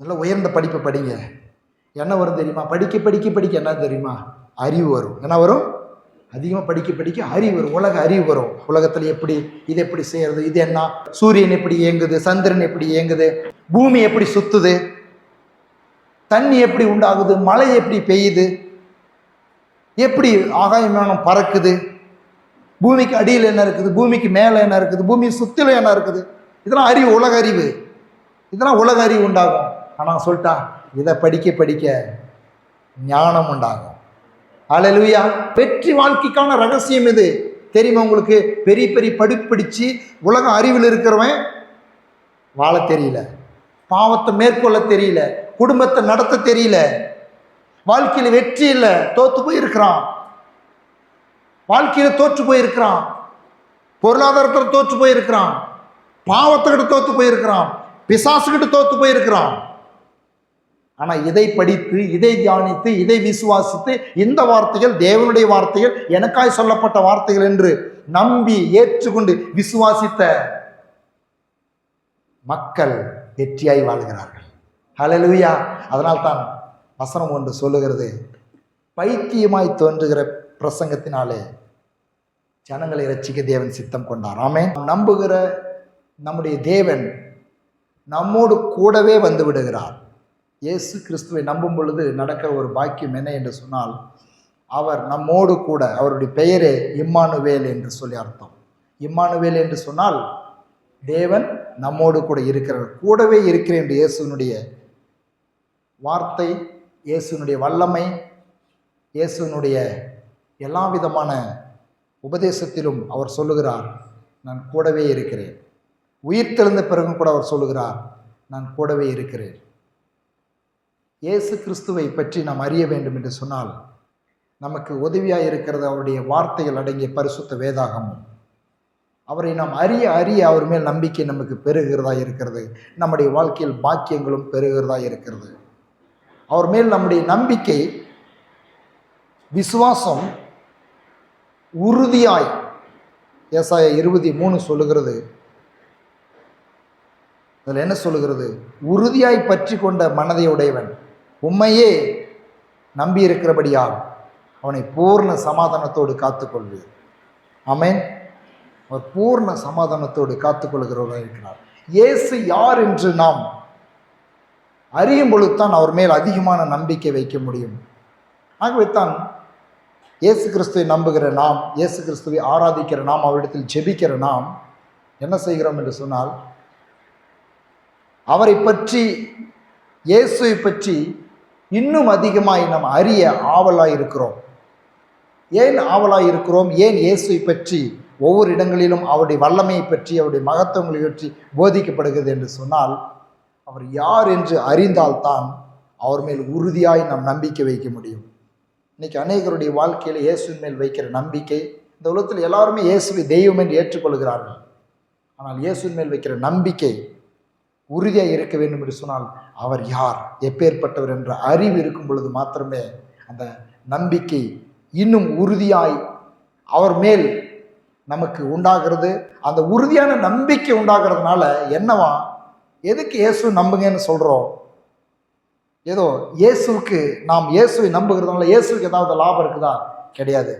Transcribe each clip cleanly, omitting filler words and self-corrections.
நல்ல உயர்ந்த படிப்பை படிங்க. என்ன வரும் தெரியுமா? படிக்க படிக்க படிக்க என்ன தெரியுமா? அறிவு வரும். என்ன வரும்? அதிகமாக படிக்க படிக்க அறிவு வரும். உலக அறிவு வரும். உலகத்தில் எப்படி இது எப்படி செய்யறது, இது என்ன, சூரியன் எப்படி இயங்குது, சந்திரன் எப்படி இயங்குது, பூமி எப்படி சுத்துது, தண்ணி எப்படி உண்டாகுது, மழை எப்படி பெய்யுது, எப்படி ஆகாய விமானம் பறக்குது, பூமிக்கு அடியில் என்ன இருக்குது, பூமிக்கு மேலே என்ன இருக்குது, பூமி சுத்தில என்ன இருக்குது, இதெல்லாம் அறிவு, உலக அறிவு. இதெல்லாம் உலக அறிவு உண்டாகும். ஆனால் சொல்லிட்டா இதை படிக்க படிக்க ஞானம் உண்டாகும். அல்லேலூயா. வெற்றி வாழ்க்கைக்கான ரகசியம் இது தெரியுமா உங்களுக்கு? பெரிய பெரிய படிப்பு படிச்சு உலக அறிவில் இருக்கிறவன் வாழ தெரியல, பாவத்தை மேற்கொள்ள தெரியல, குடும்பத்தை நடத்த தெரியல, வாழ்க்கையில் வெற்றி இல்லை, தோத்து போயிருக்கிறான். வாழ்க்கையில தோற்று போயிருக்கிறான், பொருளாதாரத்தில் தோற்று போயிருக்கிறான், பாவத்துக்கிட்ட தோத்து போயிருக்கிறான், பிசாசுகிட்ட தோத்து போயிருக்கிறான். ஆனா இதை படித்து, இதை தியானித்து, இதை விசுவாசித்து, இந்த வார்த்தைகள் தேவனுடைய வார்த்தைகள், எனக்காய் சொல்லப்பட்ட வார்த்தைகள் என்று நம்பி ஏற்றுக்கொண்டு விசுவாசித்த மக்கள் வெற்றியாய் வாழ்கிறார்கள். ஹல்லேலூயா. அதனால்தான் வசனம் ஒன்று சொல்லுகிறது, பைத்தியமாய் தோன்றுகிற பிரசங்கத்தினாலே ஜனங்களை ரட்சிக்க தேவன் சித்தம் கொண்டார். ஆமென். நம்புகிற நம்முடைய தேவன் நம்மோடு கூடவே வந்து விடுகிறார். இயேசு கிறிஸ்துவை நம்பும் பொழுது நடக்கிற ஒரு பாக்கியம் என்ன என்று சொன்னால், அவர் நம்மோடு கூட, அவருடைய பெயரே இம்மானுவேல் என்று சொல்லி அர்த்தம். இம்மானுவேல் என்று சொன்னால் தேவன் நம்மோடு கூட இருக்கிறார், கூடவே இருக்கிறேன் என்று இயேசுனுடைய வார்த்தை, இயேசுனுடைய வல்லமை, இயேசுனுடைய எல்லா விதமான உபதேசத்திலும் அவர் சொல்லுகிறார், நான் கூடவே இருக்கிறேன். உயிர்த்தெழுந்த பிறகும் கூட அவர் சொல்லுகிறார், நான் கூடவே இருக்கிறேன். இயேசு கிறிஸ்துவை பற்றி நாம் அறிய வேண்டும் என்று சொன்னால் நமக்கு உதவியாக இருக்கிறது அவருடைய வார்த்தைகள் அடங்கிய பரிசுத்த வேதாகமும். அவரை நாம் அறிய அறிய அவர் மேல் நம்பிக்கை நமக்கு பெருகிறதா இருக்கிறது. நம்முடைய வாழ்க்கையில் பாக்கியங்களும் பெருகிறதா இருக்கிறது. அவர் மேல் நம்முடைய நம்பிக்கை, விசுவாசம் உறுதியாய், ஏசாயா 23 சொல்லுகிறது. அதில் என்ன சொல்லுகிறது? உறுதியாய் பற்றி கொண்ட மனதை உடையவன் உம்மையே நம்பி இருக்கிறபடியால் அவனை பூர்ண சமாதானத்தோடு காத்துக்கொள்வீர். ஆமென். அவர் பூர்ண சமாதானத்தோடு காத்துக்கொள்கிறவராக இருக்கிறார். இயேசு யார் என்று நாம் அறியும் பொழுதுதான் அவர் மேல் அதிகமான நம்பிக்கை வைக்க முடியும். ஆகவே தான் இயேசு கிறிஸ்துவை நம்புகிற நாம், இயேசு கிறிஸ்துவை ஆராதிக்கிற நாம், அவரிடத்தில் ஜெபிக்கிற நாம் என்ன செய்கிறோம் என்று சொன்னால், அவரை பற்றி, இயேசுவை பற்றி இன்னும் அதிகமாய் நாம் அறிய ஆவலாய் இருக்கிறோம். ஏன் ஆவலாய் இருக்கிறோம்? ஏன் இயேசுவை பற்றி ஒவ்வொரு இடங்களிலும் அவருடைய வல்லமையை பற்றி, அவருடைய மகத்துவங்களை பற்றி போதிக்கப்படுகிறது என்று சொன்னால், அவர் யார் என்று அறிந்தால்தான் அவர் மேல் உறுதியாய் நாம் நம்பிக்கை வைக்க முடியும். இன்னைக்கு அநேகருடைய வாழ்க்கையில் இயேசுவின் மேல் வைக்கிற நம்பிக்கை, இந்த உலகத்தில் எல்லாருமே இயேசுவை தெய்வம் என்று ஏற்றுக்கொள்கிறார்கள். ஆனால் இயேசுவின் மேல் வைக்கிற நம்பிக்கை உறுதியாக இருக்க வேண்டும் என்று சொன்னால் அவர் யார், எப்பேற்பட்டவர் என்ற அறிவு இருக்கும் பொழுது மாத்திரமே அந்த நம்பிக்கை இன்னும் உறுதியாய் அவர் மேல் நமக்கு உண்டாகிறது. அந்த உறுதியான நம்பிக்கை உண்டாகிறதுனால என்னவா, எதுக்கு இயேசு நம்புங்கன்னு சொல்கிறோம்? ஏதோ இயேசுவுக்கு, நாம் இயேசுவை நம்புகிறதுனால இயேசுக்கு ஏதாவது லாபம் இருக்குதா? கிடையாது.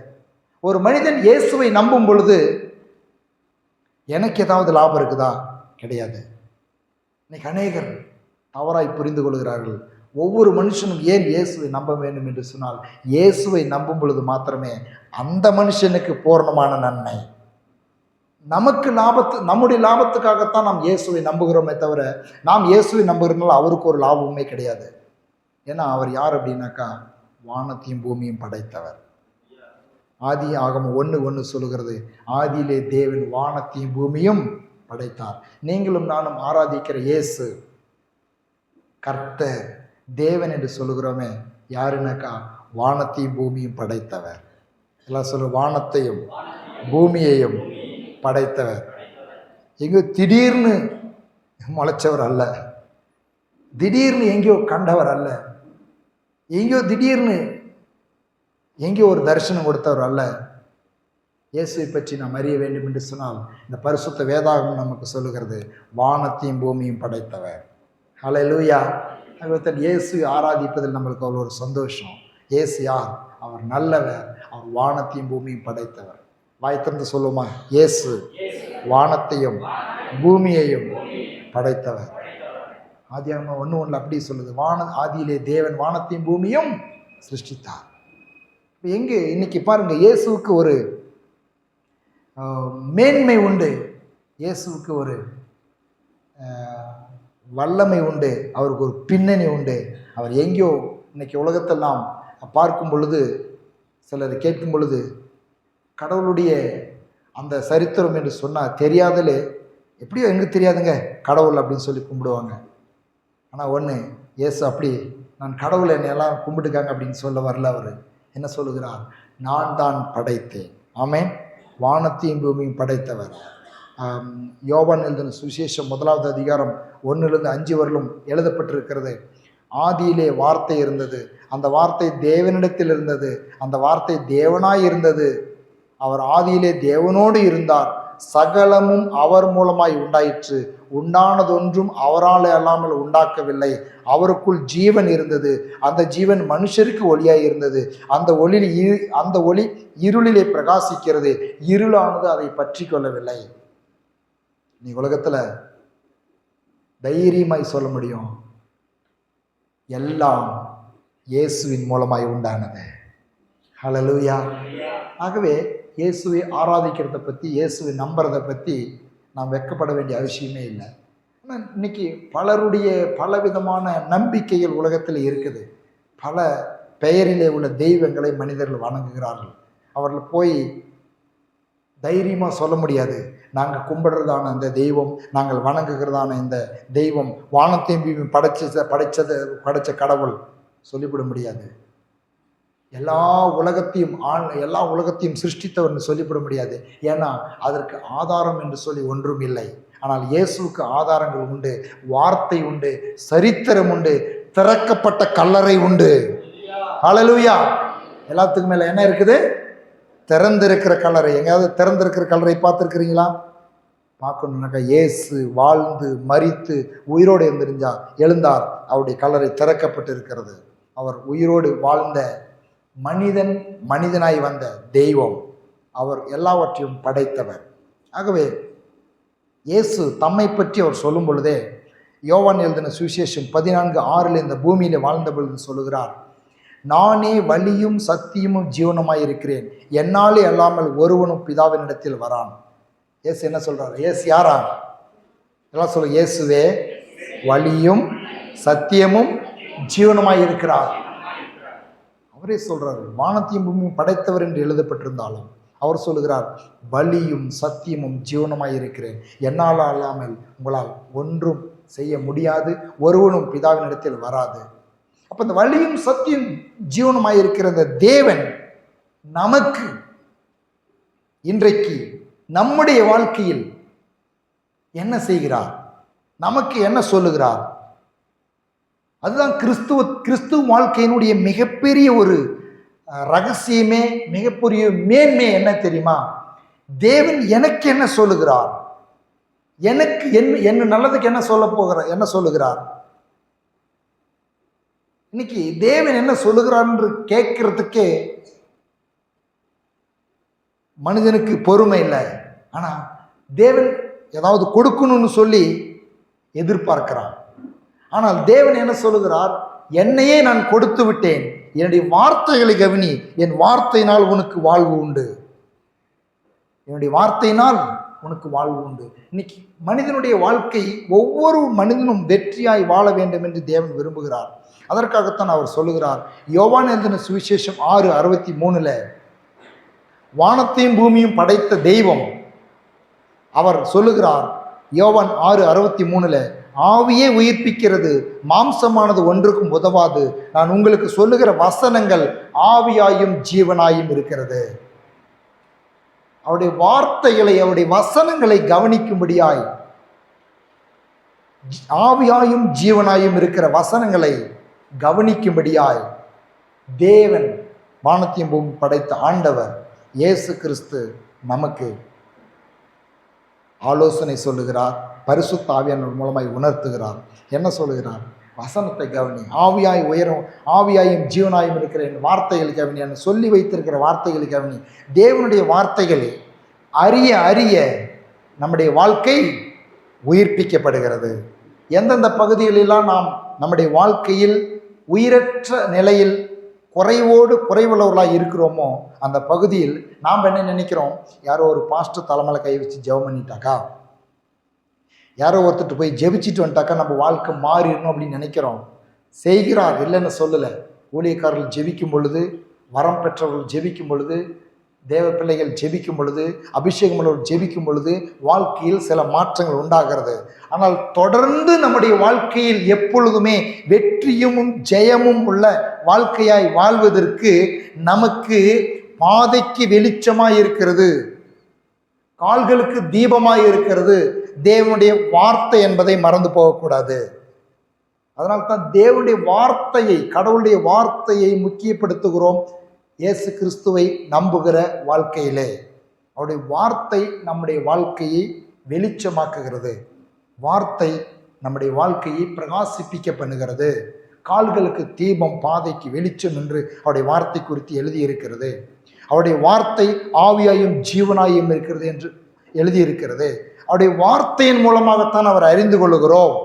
ஒரு மனிதன் இயேசுவை நம்பும் பொழுது எனக்கு ஏதாவது லாபம் இருக்குதா? கிடையாது. இன்னைக்கு அநேகர் தவறாய் புரிந்து கொள்கிறார்கள். ஒவ்வொரு மனுஷனும் ஏன் இயேசுவை நம்ப வேண்டும் என்று சொன்னால், இயேசுவை நம்பும் பொழுது மாத்திரமே அந்த மனுஷனுக்கு பூர்ணமான நன்மை. நமக்கு நம்முடைய லாபத்துக்காகத்தான் நாம் இயேசுவை நம்புகிறோமே தவிர, நாம் இயேசுவை நம்புகிறதுனால அவருக்கு ஒரு லாபமுமே கிடையாது. ஏன்னா அவர் யார் அப்படின்னாக்கா, வானத்தையும் பூமியும் படைத்தவர். ஆதி ஆகமம் 1:1 சொல்லுகிறது, ஆதியிலே தேவன் வானத்தையும் பூமியும் படைத்தார். நீங்களும் நானும் ஆராதிக்கிற இயேசு கர்த்தர் தேவன் என்று சொல்லுகிறோமே, யாருன்னாக்கா வானத்தையும் பூமியும் படைத்தவர். எல்லாம் சொல்லு, வானத்தையும் பூமியையும் படைத்தவர். எங்கேயோ திடீர்னு முளைச்சவர் அல்ல, திடீர்னு எங்கேயோ கண்டவர் அல்ல, எங்கேயோ திடீர்னு எங்கேயோ ஒரு தரிசனம் கொடுத்தவர் அல்ல. இயேசுவை பற்றி நாம் அறிய வேண்டும் என்று சொன்னால் இந்த பரிசுத்த வேதாகமம் நமக்கு சொல்லுகிறது, வானத்தையும் பூமியும் படைத்தவர். ஹல்லேலூயா. தன் இயேசு ஆராதிப்பதில் நம்மளுக்கு அவ்வளோ ஒரு சந்தோஷம். இயேசு யார்? அவர் நல்லவர், அவர் வானத்தையும் பூமியும் படைத்தவர். வாய் திறந்து சொல்லுமா, இயேசு வானத்தையும் பூமியையும் படைத்தவர். ஆதியாகமம் 1:1 அப்படி சொல்லுது, ஆதியிலே தேவன் வானத்தையும் பூமியும் சிருஷ்டித்தார். எங்கே இன்னைக்கு பாருங்க, இயேசுவுக்கு ஒரு மேன்மை உண்டு, இயேசுவுக்கு ஒரு வல்லமை உண்டு, அவருக்கு ஒரு பின்னணி உண்டு. அவர் எங்கேயோ இன்னைக்கு உலகத்தில் நாம் பார்க்கும் பொழுது, சிலர் கேட்கும் பொழுது, கடவுளுடைய அந்த சரித்திரம் என்று சொன்னால் தெரியாதலே, எப்படியோ எங்கே தெரியாதுங்க கடவுள் அப்படின்னு சொல்லி கும்பிடுவாங்க. ஆனால் ஒன்று, இயேசு அப்படி நான் கடவுளை என்னை எல்லாம் கும்பிட்டுக்காங்க அப்படின்னு சொல்ல வரல. அவர் என்ன சொல்லுகிறார்? நான் தான் படைத்தேன். ஆமென். வானத்தையும் பூமியும் படைத்தவர். யோவான் எழுதின சுவிசேஷம் 1வது அதிகாரம் 1-5 வரலும் எழுதப்பட்டிருக்கிறது. ஆதியிலே வார்த்தை இருந்தது, அந்த வார்த்தை தேவனிடத்தில் இருந்தது, அந்த வார்த்தை தேவனாய் இருந்தது, அவர் ஆதியிலே தேவனோடு இருந்தார், சகலமும் அவர் மூலமாய் உண்டாயிற்று, உண்டானதொன்றும் அவரால் அல்லாமல் உண்டாக்கவில்லை, அவருக்குள் ஜீவன் இருந்தது, அந்த ஜீவன் மனுஷருக்கு ஒளியாய் இருந்தது, அந்த ஒளி இருளிலே பிரகாசிக்கிறது, இருளானது அதை பற்றி கொள்ளவில்லை. நீ உலகத்தில் தைரியமாய் சொல்ல முடியும், எல்லாம் இயேசுவின் மூலமாய் உண்டானது. ஹல்லேலூயா. ஆகவே இயேசுவை ஆராதிக்கிறத பற்றி, இயேசுவை நம்புறதை பற்றி நாம் வெட்கப்பட வேண்டிய அவசியமே இல்லை. ஆனால் இன்னைக்கு பலருடைய பலவிதமான நம்பிக்கைகள் உலகத்தில் இருக்குது. பல பெயரிலே உள்ள தெய்வங்களை மனிதர்கள் வணங்குகிறார்கள். அவர்கள் போய் தைரியமாக சொல்ல முடியாது, நாங்கள் கும்பிடுறதான இந்த தெய்வம், நாங்கள் வணங்குகிறதான இந்த தெய்வம் வானத்தையும் படைச்ச கடவுள் சொல்லிவிட முடியாது. எல்லா உலகத்தையும் சிருஷ்டித்தவர்னு சொல்லிவிட முடியாது. ஏன்னா அதற்கு ஆதாரம் என்று சொல்லி ஒன்றும் இல்லை. ஆனால் இயேசுவுக்கு ஆதாரங்கள் உண்டு, வார்த்தை உண்டு, சரித்திரம் உண்டு, திறக்கப்பட்ட கல்லறை உண்டு. ஹல்லேலூயா. எல்லாத்துக்கும் மேல என்ன இருக்குது? திறந்திருக்கிற கல்லறை. எங்கேயாவது திறந்திருக்கிற கல்லறை பார்த்துருக்கிறீங்களா? பார்க்கணுன்னாக்கா இயேசு வாழ்ந்து மரித்து உயிரோடு எழுந்தார், அவருடைய கல்லறை திறக்கப்பட்டு இருக்கிறது. அவர் உயிரோடு வாழ்ந்த மனிதனாய் வந்த தெய்வம், அவர் எல்லாவற்றையும் படைத்தவர். ஆகவே இயேசு தம்மை பற்றி அவர் சொல்லும் பொழுதே, யோவான் எழுதின சுவிசேஷம் 14:6 இந்த பூமியில் வாழ்ந்த பொழுது சொல்லுகிறார், நானே வழியும் சத்தியமும் ஜீவனுமாய் இருக்கிறேன், என்னாலே அல்லாமல் ஒருவனும் பிதாவினிடத்தில் வரான். இயேசு என்ன சொல்றாரு? இயேசு யாரா? எல்லாம் சொல்ல, இயேசுவே வழியும் சத்தியமும் ஜீவனுமாய் இருக்கிறார். அவரே சொல்றாரு, வானத்தையும் பூமியும் படைத்தவர் என்று எழுதப்பட்டிருந்தாலும் அவர் சொல்லுகிறார், வழியும் சத்தியமும் ஜீவனுமாய் இருக்கிறேன், என்னால் அல்லாமல் உங்களால் ஒன்றும் செய்ய முடியாது, ஒருவனும் பிதாவினிடத்தில் வராது. அப்ப இந்த வழியும் சத்தியம் ஜீவனுமாய் இருக்கிற இந்த தேவன் நமக்கு இன்றைக்கு நம்முடைய வாழ்க்கையில் என்ன செய்கிறார், நமக்கு என்ன சொல்லுகிறார்? அதுதான் கிறிஸ்துவ வாழ்க்கையினுடைய மிகப்பெரிய ஒரு ரகசியமே, மிகப்பெரிய மேன்மை என்ன தெரியுமா? தேவன் எனக்கு என்ன சொல்லுகிறார், எனக்கு என்ன நல்லதுக்கு என்ன சொல்லுகிறார். இன்னைக்கு தேவன் என்ன சொல்லுகிறார் என்று கேட்கறதுக்கே மனிதனுக்கு பொறுமை இல்லை. ஆனா தேவன் ஏதாவது கொடுக்கணும்னு சொல்லி எதிர்பார்க்கிறான். ஆனால் தேவன் என்ன சொல்லுகிறார்? என்னையே நான் கொடுத்து விட்டேன், என்னுடைய வார்த்தைகளை கவனி, என் வார்த்தையினால் உனக்கு வாழ்வு உண்டு, என்னுடைய வார்த்தையினால் உனக்கு வாழ்வு உண்டு. இன்னைக்கு மனிதனுடைய வாழ்க்கை, ஒவ்வொரு மனிதனும் வெற்றியாய் வாழ வேண்டும் என்று தேவன் விரும்புகிறார். அதற்காகத்தான் அவர் சொல்லுகிறார், யோவான் எழுதின சுவிசேஷம் 6:63 வானத்தையும் பூமியும் படைத்த தெய்வம் அவர் சொல்லுகிறார். யோவான் 6:63 ஆவியே உயிர்ப்பிக்கிறது, மாம்சமானது ஒன்றுக்கும் உதவாது, நான் உங்களுக்கு சொல்லுகிற வசனங்கள் ஆவியாயும் ஜீவனாயும் இருக்கிறது. அவருடைய வார்த்தைகளை, அவருடைய வசனங்களை கவனிக்கும்படியாய், ஆவியாயும் ஜீவனாயும் இருக்கிற வசனங்களை கவனிக்கும்படியாய் தேவன் வானத்தையும் பூமி படைத்த ஆண்டவர் இயேசு கிறிஸ்து நமக்கு ஆலோசனை சொல்லுகிறார், பரிசுத்த ஆவியானவர் மூலமாய் உணர்த்துகிறார். என்ன சொல்லுகிறார்? வசனத்தை கவனி. ஆவியாய் உயரும், ஆவியாயும் ஜீவனாயும் இருக்கிற என் வார்த்தைகள் கவனி, என்று சொல்லி வைத்திருக்கிற வார்த்தைகள் கவனி. தேவனுடைய வார்த்தைகள் அறிய அறிய நம்முடைய வாழ்க்கை உயிர்ப்பிக்கப்படுகிறது. எந்தெந்த பகுதிகளெல்லாம் நாம் நம்முடைய வாழ்க்கையில் உயிரற்ற நிலையில் குறைவுள்ளவர்களாக இருக்கிறோமோ அந்த பகுதியில் நாம் என்ன நினைக்கிறோம், யாரோ ஒரு பாஸ்டர் தலைமையில் கை வச்சு ஜெபம் பண்ணிட்டாக்கா, யாரோ ஒருத்தர் போய் ஜெபிச்சுட்டு வந்துட்டாக்கா நம்ம வாழ்க்கை மாறிடணும் அப்படின்னு நினைக்கிறோம். செய்கிறார், இல்லைன்னு சொல்லலை. ஊழியக்காரர்கள் ஜெபிக்கும் பொழுது, வரம் பெற்றவர்கள் ஜெபிக்கும் பொழுது, தேவ பிள்ளைகள் ஜெபிக்கும் பொழுது, அபிஷேகம் உள்ளவர்கள் ஜெபிக்கும் பொழுது வாழ்க்கையில் சில மாற்றங்கள் உண்டாகிறது. ஆனால் தொடர்ந்து நம்முடைய வாழ்க்கையில் எப்பொழுதுமே வெற்றியும் ஜெயமும் உள்ள வாழ்க்கையாய் வாழ்வதற்கு நமக்கு பாதைக்கு வெளிச்சமாய் இருக்கிறது, கால்களுக்கு தீபமாய் இருக்கிறது தேவனுடைய வார்த்தை என்பதை மறந்து போகக்கூடாது. அதனால்தான் தேவனுடைய வார்த்தையை, கடவுளுடைய வார்த்தையை முக்கியப்படுத்துகிறோம். இயேசு கிறிஸ்துவை நம்புகிற வாழ்க்கையிலே அவருடைய வார்த்தை நம்முடைய வாழ்க்கையை வெளிச்சமாக்குகிறது. வார்த்தை நம்முடைய வாழ்க்கையை பிரகாசிப்பிக்க பண்ணுகிறது. கால்களுக்கு தீபம், பாதைக்கு வெளிச்சம் என்று அவருடைய வார்த்தை குறித்து எழுதியிருக்கிறது. அவருடைய வார்த்தை ஆவியாயும் ஜீவனாயும் இருக்கிறது என்று எழுதியிருக்கிறது. அவருடைய வார்த்தையின் மூலமாகத்தான் அவர் அறிந்து கொள்ளுகிறோம்.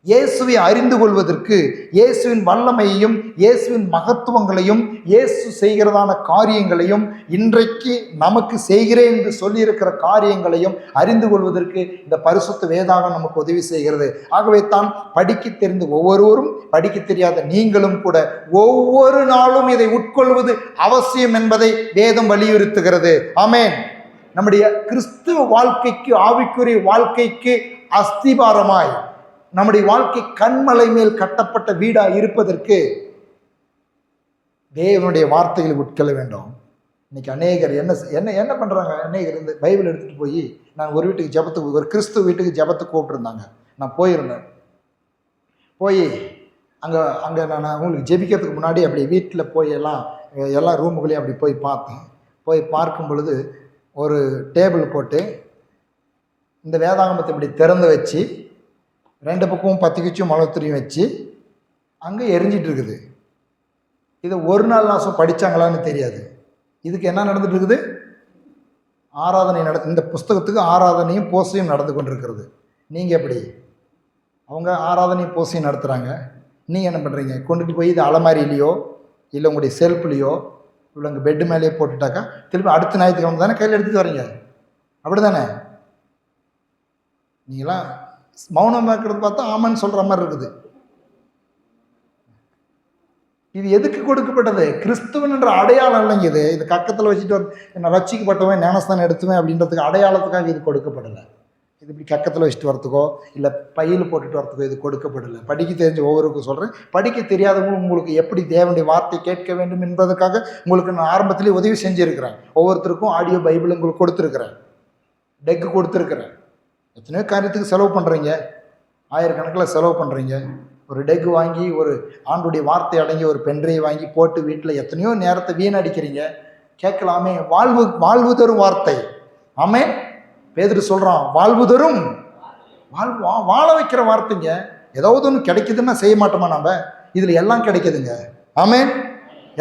இயேசுவை அறிந்து கொள்வதற்கு இயேசுவின் வல்லமையையும் இயேசுவின் மகத்துவங்களையும் இயேசு செய்கிறதான காரியங்களையும் இன்றைக்கு நமக்கு செய்கிறேன் என்று சொல்லியிருக்கிற காரியங்களையும் அறிந்து கொள்வதற்கு இந்த பரிசுத்த வேதாகம் நமக்கு உதவி செய்கிறது. ஆகவே தான் படிக்க தெரிந்த ஒவ்வொருவரும், படிக்க தெரியாத நீங்களும் கூட ஒவ்வொரு நாளும் இதை உட்கொள்வது அவசியம் என்பதை வேதம் வலியுறுத்துகிறது. ஆமென். நம்முடைய கிறிஸ்துவ வாழ்க்கைக்கு, ஆவிக்குரிய வாழ்க்கைக்கு அஸ்திபாரமாய் நம்முடைய வாழ்க்கை கண்மலை மேல் கட்டப்பட்ட வீடா இருப்பதற்கு தேவனுடைய வார்த்தைகளை உட்கொள்ள வேண்டும். இன்னைக்கு அநேகர் என்ன பண்றாங்க, அநேகர் இந்த பைபிள் எடுத்துட்டு போய், நான் ஒரு வீட்டுக்கு ஜெபத்துக்கு, ஒரு கிறிஸ்துவ வீட்டுக்கு ஜெபத்துக்கு கூப்பிட்டுருந்தாங்க. நான் போயிருந்தேன். போய் அங்கே நான் உங்களுக்கு ஜெபிக்கிறதுக்கு முன்னாடி அப்படி வீட்டில் போய் எல்லா ரூமுகளையும் அப்படி போய் பார்த்தேன். போய் பார்க்கும் பொழுது ஒரு டேபிள் போட்டு இந்த வேதாகமத்தை இப்படி திறந்து வச்சு 2 பக்கமும் 10 குச்சியும் மலத்திரியும் வச்சு அங்கே எரிஞ்சிட்டு இருக்குது. இதை ஒரு நாள் நான் படித்தாங்களான்னு தெரியாது. இதுக்கு என்ன நடந்துட்டு இருக்குது, ஆராதனை இந்த புஸ்தகத்துக்கு ஆராதனையும் பூசையும் நடந்து கொண்டிருக்கிறது. நீங்கள் எப்படி, அவங்க ஆராதனையும் பூசையும் நடத்துகிறாங்க, நீங்கள் என்ன பண்ணுறீங்க, கொண்டுட்டு போய் இது அலமாரியிலையோ இல்லை உங்களுடைய செல்ஃப்லேயோ இல்லை உங்கள் பெட்டு மேலேயே போட்டுட்டாக்கா திருப்பி அடுத்த ஞாயிற்றுக்கிழமை தானே கையில் எடுத்துகிட்டு வரீங்க, அப்படி தானே? நீங்களாம் மௌனம் இருக்கிறது பார்த்தா ஆமான்னு சொல்கிற மாதிரி இருக்குது. இது எதுக்கு கொடுக்கப்பட்டது? கிறிஸ்துவன் என்ற அடையாளம் இல்லைங்க. இது கக்கத்தில் வச்சுட்டு என்ன ரட்சிக்கப்பட்டவன் ஞானஸ்தானம் எடுத்துவேன் அப்படின்றதுக்கு அடையாளத்துக்காக இது கொடுக்கப்படலை. இது இப்படி கக்கத்தில் வச்சுட்டு வரத்துக்கோ இல்லை பையில் போட்டுட்டு வரத்துக்கோ இது கொடுக்கப்படலை. படிக்க தெரிஞ்ச ஒவ்வொருக்கும் சொல்கிறேன். படிக்க தெரியாதவங்களும் உங்களுக்கு எப்படி தேவனுடைய வார்த்தை கேட்க வேண்டும் என்பதற்காக உங்களுக்கு நான் ஆரம்பத்திலே உதவி செஞ்சுருக்கிறேன். ஒவ்வொருத்தருக்கும் ஆடியோ பைபிள் உங்களுக்கு கொடுத்துருக்குறேன், டெக்கு கொடுத்துருக்குறேன். எத்தனையோ காரியத்துக்கு செலவு பண்ணுறீங்க, ஆயிரக்கணக்கில் செலவு பண்ணுறீங்க. ஒரு டெக்கு வாங்கி, ஒரு ஆண்டுடைய வார்த்தை அடங்கி ஒரு பென்ட்ரைவ் வாங்கி போட்டு வீட்டில் எத்தனையோ நேரத்தை வீணடிக்கிறீங்க. கேட்கலாமே, வாழ்வு தரும் வார்த்தை. ஆமென். பேதுரு சொல்கிறான், வாழ்வு தரும், வாழ வைக்கிற வார்த்தைங்க. ஏதாவது ஒன்று கிடைக்குதுன்னா செய்ய மாட்டோமா நம்ம? இதில் எல்லாம் கிடைக்குதுங்க. ஆமென்.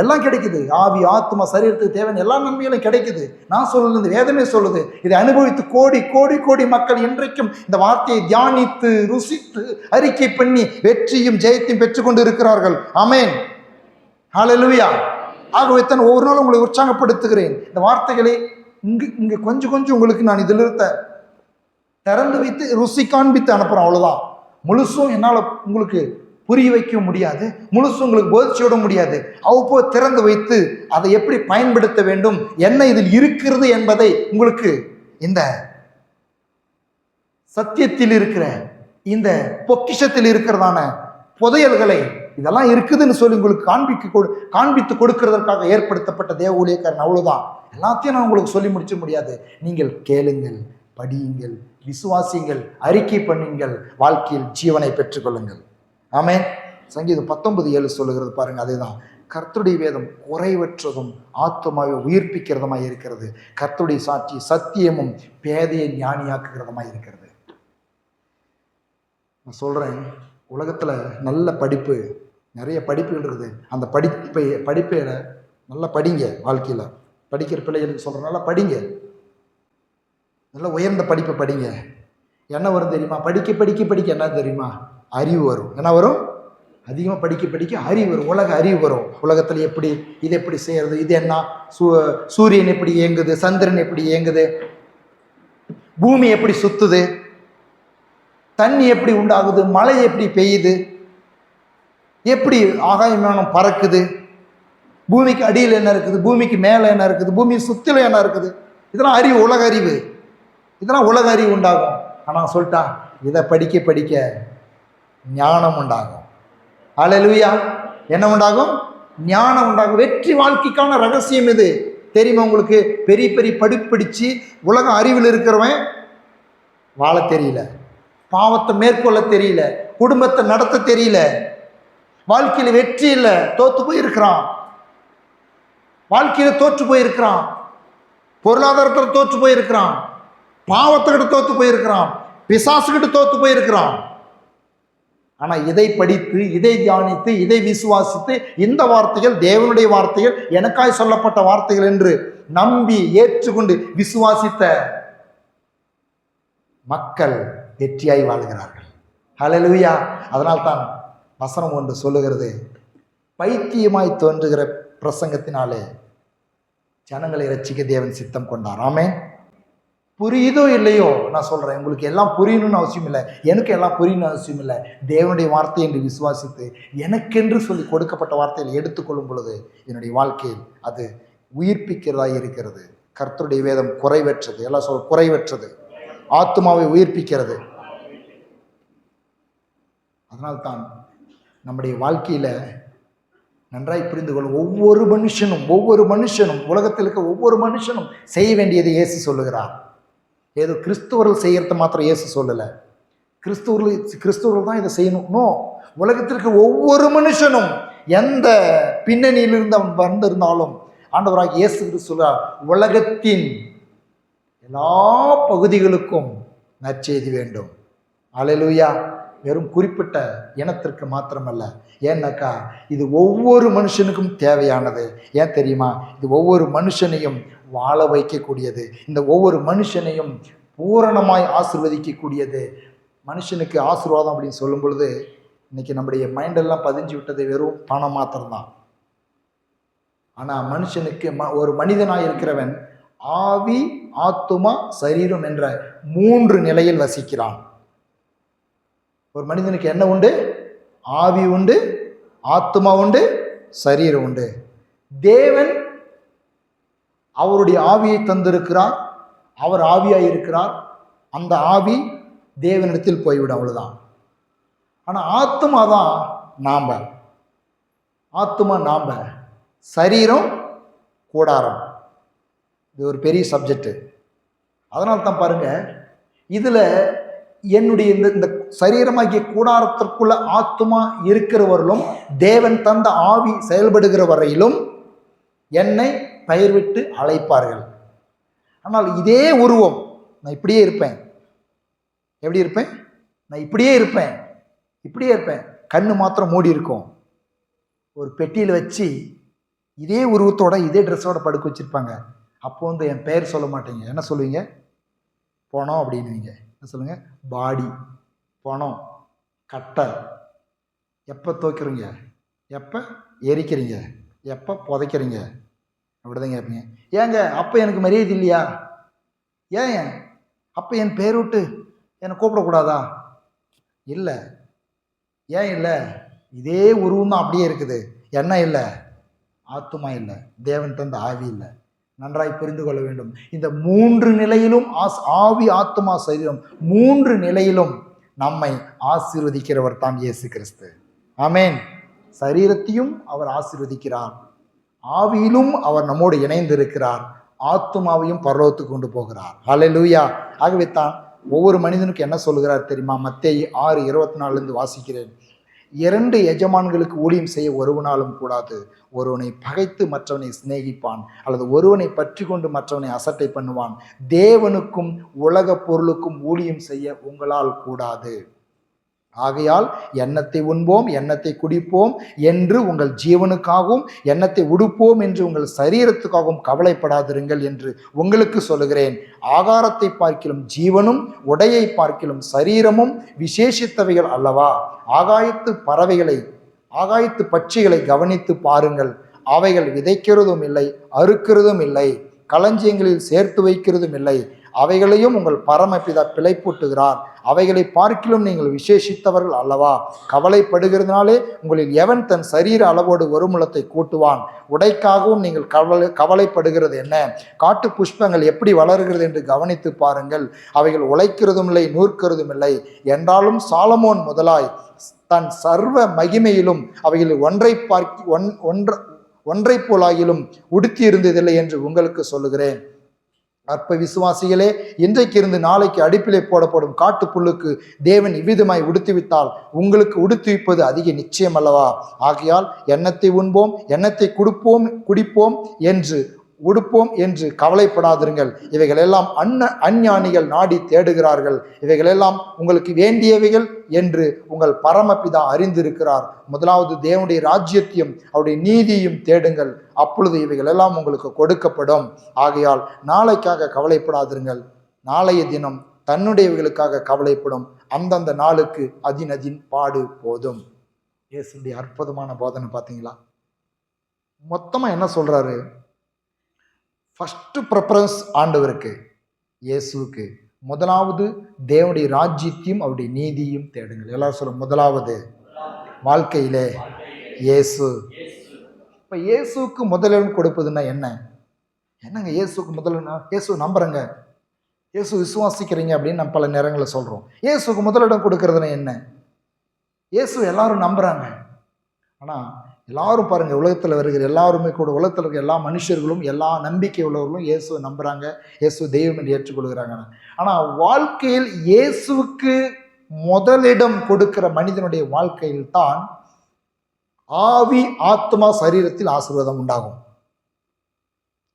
எல்லாம் கிடைக்குது. ஆவி, ஆத்மா, சரீரத்துக்கு தேவையான எல்லா நன்மைகளும் கிடைக்குது. நான் சொல்லுது, இந்த வேதமே சொல்லுது. இதை அனுபவித்து கோடி கோடி கோடி மக்கள் இன்றைக்கும் இந்த வார்த்தையை தியானித்து ருசித்து அறிக்கை பண்ணி வெற்றியும் ஜெயத்தையும் பெற்றுக்கொண்டு இருக்கிறார்கள். ஆமென். ஹல்லேலூயா. ஆகவே தான் ஒவ்வொரு நாளும் உங்களை உற்சாகப்படுத்துகிறேன். இந்த வார்த்தைகளை இங்கே கொஞ்சம் கொஞ்சம் உங்களுக்கு நான் இதில் திறந்து வைத்து ருசி காண்பித்து அனுப்புகிறேன். அவ்வளோதான். முழுசும் என்னால் உங்களுக்கு புரிய வைக்க முடியாது, முழுசும் உங்களுக்கு போதிச்சு விட முடியாது. அவ்வப்போது திறந்து வைத்து அதை எப்படி பயன்படுத்த வேண்டும், என்ன இதில் இருக்கிறது என்பதை உங்களுக்கு இந்த சத்தியத்தில் இருக்கிற இந்த பொக்கிஷத்தில் இருக்கிறதான புதையல்களை இதெல்லாம் இருக்குதுன்னு சொல்லி உங்களுக்கு காண்பித்து கொடுக்கிறதற்காக ஏற்படுத்தப்பட்ட தேவ ஊழியக்காரன். அவ்வளவுதான். எல்லாத்தையும் நான் உங்களுக்கு சொல்லி முடிச்ச முடியாது. நீங்கள் கேளுங்கள், படியுங்கள், விசுவாசியுங்கள், அறிக்கை பண்ணுங்கள், வாழ்க்கையில் ஜீவனை பெற்றுக்கொள்ளுங்கள். ஆமென். சங்கீதம் 19:7 சொல்லுகிறது பாருங்க. அதேதான். கர்த்தருடைய வேதம் குறைவற்றதும் ஆத்மாவை உயிர்ப்பிக்கிறதுமாய் இருக்கிறது. கர்த்தருடைய சாட்சி சத்தியமும் பேதையை ஞானியாக்குகிறதுமாய் இருக்கிறது. நான் சொல்றேன், உலகத்தில் நல்ல படிப்பு, நிறைய படிப்புகள் இருக்குது. அந்த படிப்பை நல்லா படிங்க. வாழ்க்கையில் படிக்கிற பிள்ளைகளுக்கு சொல்கிறனால படிங்க, நல்லா உயர்ந்த படிப்பை படிங்க. என்ன வரும் தெரியுமா? படிக்க படிக்க படிக்க என்ன தெரியுமா? அறிவு வரும். என்ன வரும்? அதிகமாக படிக்க படிக்க அறிவு வரும். உலக அறிவு வரும். உலகத்தில் எப்படி இது எப்படி செய்யறது, இது என்ன, சூரியன் எப்படி இயங்குது, சந்திரன் எப்படி இயங்குது, பூமி எப்படி சுத்துது, தண்ணி எப்படி உண்டாகுது, மழை எப்படி பெய்யுது, எப்படி ஆகாய விமானம் பறக்குது, பூமிக்கு அடியில் என்ன இருக்குது, பூமிக்கு மேலே என்ன இருக்குது, பூமி சுத்தில என்ன இருக்குது, இதெல்லாம் அறிவு, உலக அறிவு. இதெல்லாம் உலக அறிவு உண்டாகும். ஆனால் சொல்லிட்டா இதை படிக்க படிக்க ஞானம் உண்டாகும். அல்லேலூயா. என்ன உண்டாகும்? ஞானம் உண்டாகும். வெற்றி வாழ்க்கைக்கான ரகசியம் இது தெரியுமா உங்களுக்கு? பெரிய பெரிய படிப்பு படித்து உலக அறிவில் இருக்கிறவன் வாழ தெரியல, பாவத்தை மேற்கொள்ள தெரியல, குடும்பத்தை நடத்த தெரியல, வாழ்க்கையில் வெற்றி இல்லை, தோத்து போயிருக்கிறான். வாழ்க்கையில் தோற்று போயிருக்கிறான், பொருளாதாரத்தில் தோற்று போயிருக்கிறான், பாவத்துக்கிட்ட தோத்து போயிருக்கிறான், பிசாசுகிட்ட தோத்து போயிருக்கிறான். ஆனா இதை படித்து, இதை தியானித்து, இதை விசுவாசித்து, இந்த வார்த்தைகள் தேவனுடைய வார்த்தைகள், எனக்காய் சொல்லப்பட்ட வார்த்தைகள் என்று நம்பி ஏற்றுக்கொண்டு விசுவாசித்த மக்கள் வெற்றியாய் வாழ்கிறார்கள். ஹல்லேலூயா. அதனால்தான் வசனம் ஒன்று சொல்லுகிறது, பைத்தியமாய் தோன்றுகிற பிரசங்கத்தினாலே ஜனங்களை ரட்சிக்க தேவன் சித்தம் கொண்டார். ஆமென். புரியுதோ இல்லையோ நான் சொல்கிறேன், உங்களுக்கு எல்லாம் புரியணும்னு அவசியம் இல்லை, எனக்கு எல்லாம் புரியணும்னு அவசியம் இல்லை. தேவனுடைய வார்த்தை என்று விசுவாசித்து எனக்கென்று சொல்லி கொடுக்கப்பட்ட வார்த்தையில் எடுத்துக்கொள்ளும் பொழுது என்னுடைய வாழ்க்கையில் அது உயிர்ப்பிக்கிறதாக இருக்கிறது. கர்த்தருடைய வேதம் குறைவற்றது, எல்லாம் சொல் குறைவற்றது, ஆத்துமாவை உயிர்ப்பிக்கிறது. அதனால்தான் நம்முடைய வாழ்க்கையில் நன்றாய் புரிந்து கொள்ளும். ஒவ்வொரு மனுஷனும் உலகத்தில் இருக்க ஒவ்வொரு மனுஷனும் செய்ய வேண்டியதை இயேசு சொல்லுகிறார். ஏதோ கிறிஸ்துவர்கள் செய்யறத மாத்திரம் இயேசு சொல்லலை, கிறிஸ்துவர்கள் தான் இதை செய்யணும். உலகத்திற்கு ஒவ்வொரு மனுஷனும் எந்த பின்னணியிலிருந்து அவன் வந்திருந்தாலும் ஆண்டவராக இயேசு கிறிஸ்து சொல்றார், உலகத்தின் எல்லா பகுதிகளுக்கும் நற்செய்தி வேண்டும். அல்லேலூயா. வெறும் குறிப்பிட்ட இனத்திற்கு மாத்திரமல்ல. ஏன்னாக்கா இது ஒவ்வொரு மனுஷனுக்கும் தேவையானது. ஏன் தெரியுமா? இது ஒவ்வொரு மனுஷனையும் வாழ வைக்கக்கூடியது, இந்த ஒவ்வொரு மனுஷனையும் பூரணமாய் ஆசீர்வதிக்கக்கூடியது. மனுஷனுக்கு ஆசீர்வாதம் அப்படின்னு சொல்லும் பொழுது இன்னைக்கு நம்முடைய மைண்டெல்லாம் பதிஞ்சு விட்டது வெறும் பணம் மாத்திரம்தான். ஆனால் மனுஷனுக்கு ஒரு மனிதனாய் இருக்கிறவன் ஆவி, ஆத்துமா, சரீரம் என்ற 3 நிலையில் வசிக்கிறான். ஒரு மனிதனுக்கு என்ன உண்டு? ஆவி உண்டு, ஆத்துமா உண்டு, சரீரம் உண்டு. தேவன் அவருடைய ஆவியை தந்திருக்கிறார், அவர் ஆவியாய் இருக்கிறார். அந்த ஆவி தேவனிடத்தில் போய்விடும், அவ்வளவுதான். ஆனால் ஆத்துமா தான் நாம, ஆத்துமா நாம, சரீரம் கூடாரம். இது ஒரு பெரிய சப்ஜெக்ட். அதனால தான் பாருங்க, இதுல என்னுடைய இந்த சரீரமாகிய கூடாரத்திற்குள்ள ஆத்துமா இருக்கிறவர்களும் தேவன் தந்த ஆவி செயல்படுகிற வரையிலும் என்னை பெயர் விட்டு அழைப்பார்கள். ஆனால் இதே உருவம் நான் இப்படியே இருப்பேன். எப்படி இருப்பேன்? நான் இப்படியே இருப்பேன். கண்ணு மாத்திரம் மூடி இருக்கும். ஒரு பெட்டியில் வச்சு இதே உருவத்தோட இதே ட்ரெஸ்ஸோட படுக்க வச்சிருப்பாங்க. அப்போ வந்து என் பெயர் சொல்ல மாட்டீங்க. என்ன சொல்லுவீங்க? பணம் அப்படின்னுவீங்க. என்ன சொல்லுங்க? பாடி, பணம், கட்டை. எப்போ துவைக்கிறீங்க, எப்போ எரிக்கிறீங்க, எப்போ புதைக்கிறீங்க, அப்படிதான் கேட்பீங்க. ஏங்க அப்போ எனக்கு மரியாதை இல்லையா? ஏன் அப்போ என் பேர் விட்டு என்னை கூப்பிடக்கூடாதா? இல்லை. ஏன் இல்லை? இதே உருவம் தான் அப்படியே இருக்குது. என்ன இல்லை? ஆத்துமா இல்லை, தேவன் தந்த ஆவி இல்லை. நன்றாய் புரிந்து கொள்ள வேண்டும். இந்த 3 நிலையிலும் ஆவி, ஆத்துமா, சரீரம் 3 நிலையிலும் நம்மை ஆசீர்வதிக்கிறவர் தான் இயேசு கிறிஸ்து. ஆமென். சரீரத்தையும் அவர் ஆசீர்வதிக்கிறார், ஆவியிலும் அவர் நம்மோடு இணைந்து இருக்கிறார், ஆத்துமாவையும் பரலோகத்துக்கு கொண்டு போகிறார். ஹல்லேலூயா. ஆகவே தான் ஒவ்வொரு மனிதனுக்கு என்ன சொல்லுகிறார் தெரியுமா? மத்தேயு 6:24 வாசிக்கிறேன். 2 எஜமான்களுக்கு ஊழியம் செய்ய ஒருவனாலும் கூடாது. ஒருவனை பகைத்து மற்றவனை சிநேகிப்பான், அல்லது ஒருவனை பற்றி கொண்டு மற்றவனை அசட்டை பண்ணுவான். தேவனுக்கும் உலக பொருளுக்கும் ஊழியம் செய்ய உங்களால் கூடாது. ஆகையால் எண்ணத்தை உண்போம், எண்ணத்தை குடிப்போம் என்று உங்கள் ஜீவனுக்காகவும், எண்ணத்தை உடுப்போம் என்று உங்கள் சரீரத்துக்காகவும் கவலைப்படாதிருங்கள் என்று உங்களுக்கு சொல்லுகிறேன். ஆகாரத்தை பார்க்கிலும் ஜீவனும், உடையை பார்க்கிலும் சரீரமும் விசேஷித்தவைகள் அல்லவா? ஆகாயத்து பட்சிகளை கவனித்து பாருங்கள். அவைகள் விதைக்கிறதும் இல்லை, அறுக்கிறதும் இல்லை, களஞ்சியங்களில் சேர்த்து வைக்கிறதும் இல்லை. அவைகளையும் உங்கள் பரமபிதா பிழைப்பூட்டுகிறார். அவைகளை பார்க்கிலும் நீங்கள் விசேஷித்தவர்கள் அல்லவா? கவலைப்படுகிறதுனாலே உங்களில் எவன் தன் சரீர அளவோடு ஒரு முழத்தை கூட்டுவான்? உடைக்காகவும் நீங்கள் கவலைப்படுகிறது என்ன? காட்டு புஷ்பங்கள் எப்படி வளர்கிறது என்று கவனித்து பாருங்கள். அவைகள் உழைக்கிறதும் இல்லை, நூற்கிறதும் இல்லை. என்றாலும் சாலமோன் முதலாய் தன் சர்வ மகிமையிலும் அவைகளில் ஒன்றை போலாகிலும் உடுத்தி இருந்ததில்லை என்று உங்களுக்கு சொல்லுகிறேன். அற்ப விசுவாசிகளே, இன்றைக்கு இருந்து நாளைக்கு அடுப்பிலே போடப்படும் காட்டு புல்லுக்கு தேவன் இவ்விதமாய் உடுத்துவித்தால் உங்களுக்கு உடுத்துவிப்பது அதிக நிச்சயம் அல்லவா? ஆகையால் எண்ணத்தை உண்போம், எண்ணத்தை குடிப்போம் என்று உடுப்போம் என்று கவலைப்படாதிருங்கள். இவைகளெல்லாம் அஞ்ஞானிகள் நாடி தேடுகிறார்கள். இவைகளெல்லாம் உங்களுக்கு வேண்டியவைகள் என்று உங்கள் பரமபிதா அறிந்திருக்கிறார். முதலாவது தேவனுடைய ராஜ்யத்தையும் அவருடைய நீதியையும் தேடுங்கள், அப்பொழுது இவைகளெல்லாம் உங்களுக்கு கொடுக்கப்படும். ஆகையால் நாளைக்காக கவலைப்படாதிருங்கள். நாளைய தினம் தன்னுடையவைகளுக்காக கவலைப்படும். அந்தந்த நாளுக்கு அதின் பாடு போதும். இயேசுடைய அற்புதமான போதனை பார்த்தீங்களா? மொத்தமா என்ன சொல்றாரு? ஃபர்ஸ்ட் ப்ரிஃபரன்ஸ் ஆண்டவருக்கு, இயேசுவுக்கு. முதலாவது தேவனுடைய ராஜ்யத்தையும் அவருடைய நீதியும் தேடுங்கள். எல்லாரும் சொல்லுங்க, முதலாவது வாழ்க்கையிலே இயேசு. இப்போ இயேசுக்கு முதலிடம் கொடுப்பதுன்னா என்னங்க? இயேசுக்கு முதலிடம், இயேசு நம்புறங்க, இயேசு விசுவாசிக்கிறீங்க அப்படின்னு நம்ம பல நேரங்களில் சொல்கிறோம். இயேசுக்கு முதலிடம் கொடுக்கறதுன்னா என்ன? இயேசு எல்லாரும் நம்புறாங்க. ஆனால் எல்லாரும் பாருங்கள், உலகத்தில் வருகிற எல்லாருமே கூட, உலகத்தில் இருக்கிற எல்லா மனுஷர்களும், எல்லா நம்பிக்கை உள்ளவர்களும் இயேசுவை நம்புகிறாங்க, இயேசு தெய்வம் என்று ஏற்றுக்கொள்கிறாங்க. ஆனால் வாழ்க்கையில் இயேசுவுக்கு முதலிடம் கொடுக்கிற மனிதனுடைய வாழ்க்கையில் தான் ஆவி, ஆத்மா, சரீரத்தில் ஆசீர்வாதம் உண்டாகும்.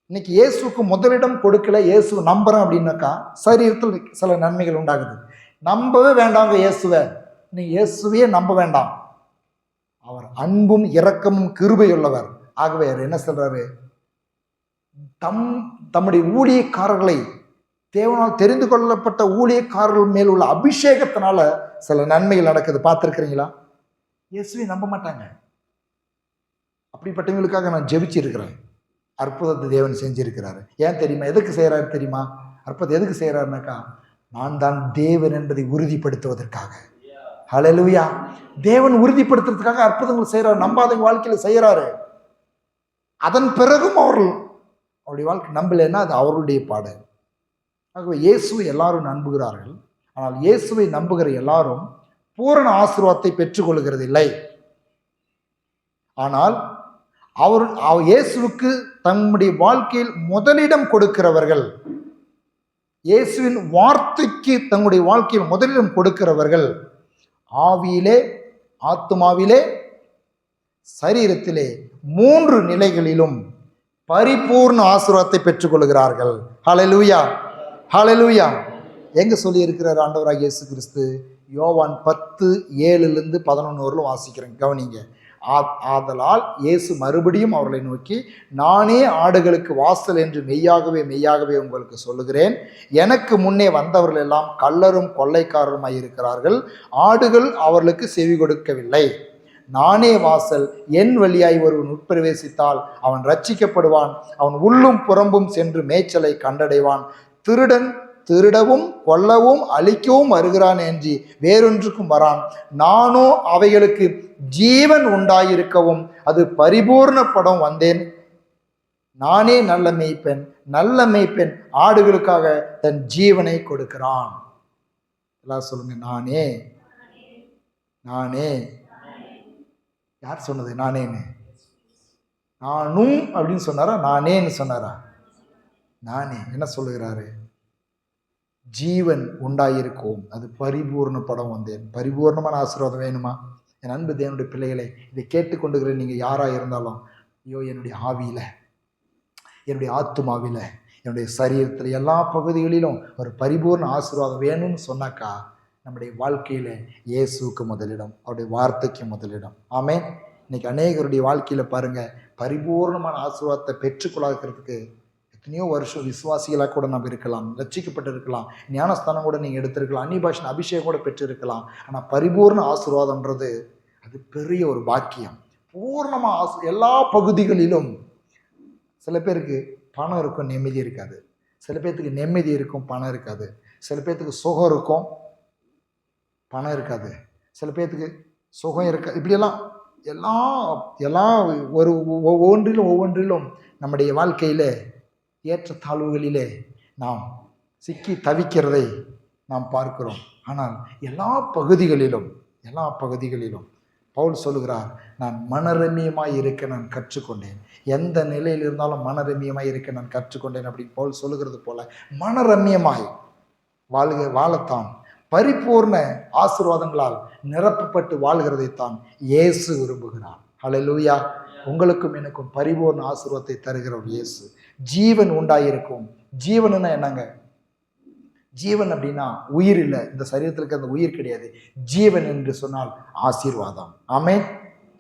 இன்னைக்கு இயேசுக்கு முதலிடம் கொடுக்கல, இயேசு நம்புறேன் அப்படின்னாக்கா சரீரத்தில் சில நன்மைகள் உண்டாகுது. நம்பவே வேண்டாங்க இயேசுவை. நீ இயேசுவையே நம்ப வேண்டாம். அவர் அன்பும் இரக்கமும் கிருபையுள்ளவர். ஆகவே அவர் என்ன சொல்றாரு? தம்முடைய ஊழியக்காரர்களை, தேவனால் தெரிந்து கொள்ளப்பட்ட ஊழியக்காரர்கள் மேல் உள்ள அபிஷேகத்தினால சில நன்மைகள் நடக்குது. பார்த்துருக்கிறீங்களா? இயேசுவை நம்ப மாட்டாங்க. அப்படிப்பட்டவங்களுக்காக நான் ஜெபிச்சு இருக்கிறேன். அற்புதத்தை தேவன் செஞ்சிருக்கிறாரு. ஏன் தெரியுமா? எதுக்கு செய்யறாரு தெரியுமா? அற்புதம் எதுக்கு செய்யறாருனாக்கா, நான் தான் தேவன் என்பதை உறுதிப்படுத்துவதற்காக. ஹல்லேலூயா! தேவன் உறுதிப்படுத்துறதுக்காக அற்புதங்கள் செய்யறாரு. நம்பாதவங்க வாழ்க்கையில் செய்யறாரு. அதன் பிறகும் அவருடைய வாழ்க்கை நம்பலைன்னா அது அவருடைய பாடு. ஆகவே இயேசுவை எல்லாரும் நம்புகிறார்கள். ஆனால் இயேசுவை நம்புகிற எல்லாரும் பூரண ஆசீர்வாதத்தை பெற்றுக்கொள்கிறது இல்லை. ஆனால் இயேசுவுக்கு தம்முடைய வாழ்க்கையில் முதலிடம் கொடுக்கிறவர்கள், இயேசுவின் வார்த்தைக்கு தங்களுடைய வாழ்க்கையில் முதலிடம் கொடுக்கிறவர்கள் ஆவியிலே, ஆத்துமாவிலே, சரீரத்திலே 3 நிலைகளிலும் பரிபூர்ண ஆசீர்வாதத்தை பெற்றுக்கொள்கிறார்கள். ஹல்லேலூயா, ஹல்லேலூயா. எங்க சொல்லி இருக்கிறார் ஆண்டவராகிய இயேசு கிறிஸ்து? யோவான் 10:7-11 வரலும் வாசிக்கிறேன், கவனிங்க. ஆதலால் இயேசு மறுபடியும் அவர்களை நோக்கி, நானே ஆடுகளுக்கு வாசல் என்று மெய்யாகவே மெய்யாகவே உங்களுக்கு சொல்லுகிறேன். எனக்கு முன்னே வந்தவர்கள் எல்லாம் கள்ளரும் கொள்ளைக்காரருமாய் இருக்கிறார்கள். ஆடுகள் அவர்களுக்கு செவி கொடுக்கவில்லை. நானே வாசல். என் வழியாய் ஒருவன் உட்பிரவேசித்தால் அவன் ரட்சிக்கப்படுவான். அவன் உள்ளும் புறம்பும் சென்று மேய்ச்சலை கண்டடைவான். திருடன் திருடவும் கொல்லவும் அழிக்கவும் வருகிறான் என்று வேறொன்றுக்கும் வரான். நானோ அவைகளுக்கு ஜீவன் உண்டாயிருக்கவும் அது பரிபூர்ணப்படும் வந்தேன். நானே நல்ல மேய்ப்பன். நல்ல மேய்ப்பன் ஆடுகளுக்காக தன் ஜீவனை கொடுக்கிறான். எல்லாம் சொல்லுங்க, நானே. நானே. யார் சொன்னது நானேன்னு? நானும் அப்படின்னு சொன்னாரா, நானேன்னு சொன்னாரா? நானே. என்ன சொல்லுகிறாரு? ஜீவன் உண்டாயிருக்கும், அது பரிபூர்ணப்படம் வந்தேன். பரிபூர்ணமான ஆசீர்வாதம் வேணுமா? என் அன்பு தேவனுடைய பிள்ளைகளை, இதை கேட்டுக்கொண்டுகிற நீங்கள் யாராக இருந்தாலும், ஐயோ என்னுடைய ஆவியில், என்னுடைய ஆத்துமாவில், என்னுடைய சரீரத்தில் எல்லா பகுதிகளிலும் ஒரு பரிபூர்ண ஆசீர்வாதம் வேணும்னு சொன்னாக்கா நம்முடைய வாழ்க்கையில் இயேசுவுக்கு முதலிடம், அவருடைய வார்த்தைக்கு முதலிடம். ஆமென். இன்னைக்கு அநேகருடைய வாழ்க்கையில் பாருங்கள், பரிபூர்ணமான ஆசீர்வாதத்தை பெற்றுக்கொள்ளாக்கிறதுக்கு எத்தனையோ வருஷம் விசுவாசிகளாக கூட நம்ம இருக்கலாம், ரட்சிக்கப்பட்டு இருக்கலாம், ஞானஸ்தானம் கூட நீங்கள் எடுத்திருக்கலாம், அந்நிய அபிஷேகம் கூட பெற்றிருக்கலாம். ஆனால் பரிபூர்ண ஆசீர்வாதம்ன்றது அது பெரிய ஒரு பாக்கியம். பூர்ணமாக எல்லா பகுதிகளிலும். சில பேருக்கு பணம் இருக்கும், நிம்மதி இருக்காது. சில பேர்த்துக்கு நிம்மதி இருக்கும், பணம் இருக்காது. சில பேர்த்துக்கு சுகம் இருக்கும், பணம் இருக்காது. சில பேர்த்துக்கு சுகம் இருக்காது. இப்படியெல்லாம் எல்லாம் ஒவ்வொன்றிலும் நம்முடைய வாழ்க்கையில் ஏற்றத்தாழ்வுகளிலே நாம் சிக்கி தவிக்கிறதை நாம் பார்க்கிறோம். ஆனால் எல்லா பகுதிகளிலும் பவுல் சொல்லுகிறார், நான் மனரம்யமாய் இருக்க நான் கற்றுக்கொண்டேன். எந்த நிலையில் இருந்தாலும் மனரம்யமாய் இருக்க நான் கற்றுக்கொண்டேன் அப்படின்னு பவுல் சொல்லுகிறது போல மனரம்யமாய் வாழத்தான், பரிபூர்ண ஆசீர்வாதங்களால் நிரப்பப்பட்டு வாழ்கிறதைத்தான் இயேசு விரும்புகிறார். ஹல்லேலூயா. உங்களுக்கும் எனக்கும் பரிபூர்ண ஆசீர்வாதத்தை தருகிறவர் இயேசு. ஜீவன் உண்டாயிருக்கும். ஜீவனுன்னா என்னங்க? ஜீவன் அப்படின்னா உயிர் இல்லை, இந்த சரீரத்திற்கு அந்த உயிர் கிடையாது. ஜீவன் என்று சொன்னால் ஆசீர்வாதம். ஆமென்.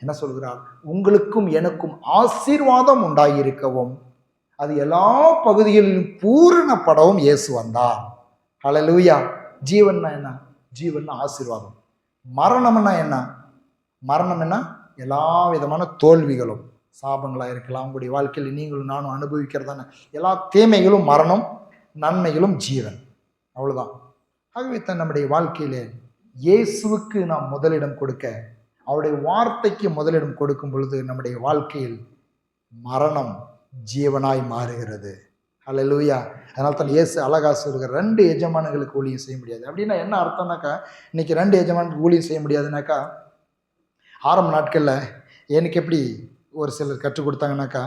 என்ன சொல்கிறார்? உங்களுக்கும் எனக்கும் ஆசீர்வாதம் உண்டாயிருக்கவும் அது எல்லா பகுதிகளிலும் பூரணப்படவும் இயேசு வந்தார். ஹல்லேலூயா. ஜீவன்னா என்ன? ஜீவன்னா ஆசீர்வாதம். மரணம்னா என்ன? மரணம் என்ன? எல்லா விதமான தோல்விகளும் சாபங்களாக இருக்கலாம். உங்களுடைய வாழ்க்கையில் நீங்களும் நானும் அனுபவிக்கிறதான எல்லா தீமைகளும் மரணம், நன்மைகளும் ஜீவன். அவ்வளோதான். ஆகவே தான் நம்முடைய வாழ்க்கையில் இயேசுவுக்கு நாம் முதலிடம் கொடுக்க, அவருடைய வார்த்தைக்கு முதலிடம் கொடுக்கும் பொழுது நம்முடைய வாழ்க்கையில் மரணம் ஜீவனாய் மாறுகிறது. ஹல்லேலூயா. அதனால தான் இயேசு அழகா சொல்கிற 2 எஜமானங்களுக்கு ஊழியம் செய்ய முடியாது. அப்படின்னா என்ன அர்த்தம்னாக்கா, இன்னைக்கு 2 எஜமானுக்கு ஊழியம் செய்ய முடியாதுனாக்கா, ஆரம்ப நாட்களில் எனக்கு எப்படி ஒரு சிலர் கற்றுக் கொடுத்தாங்கனாக்கா,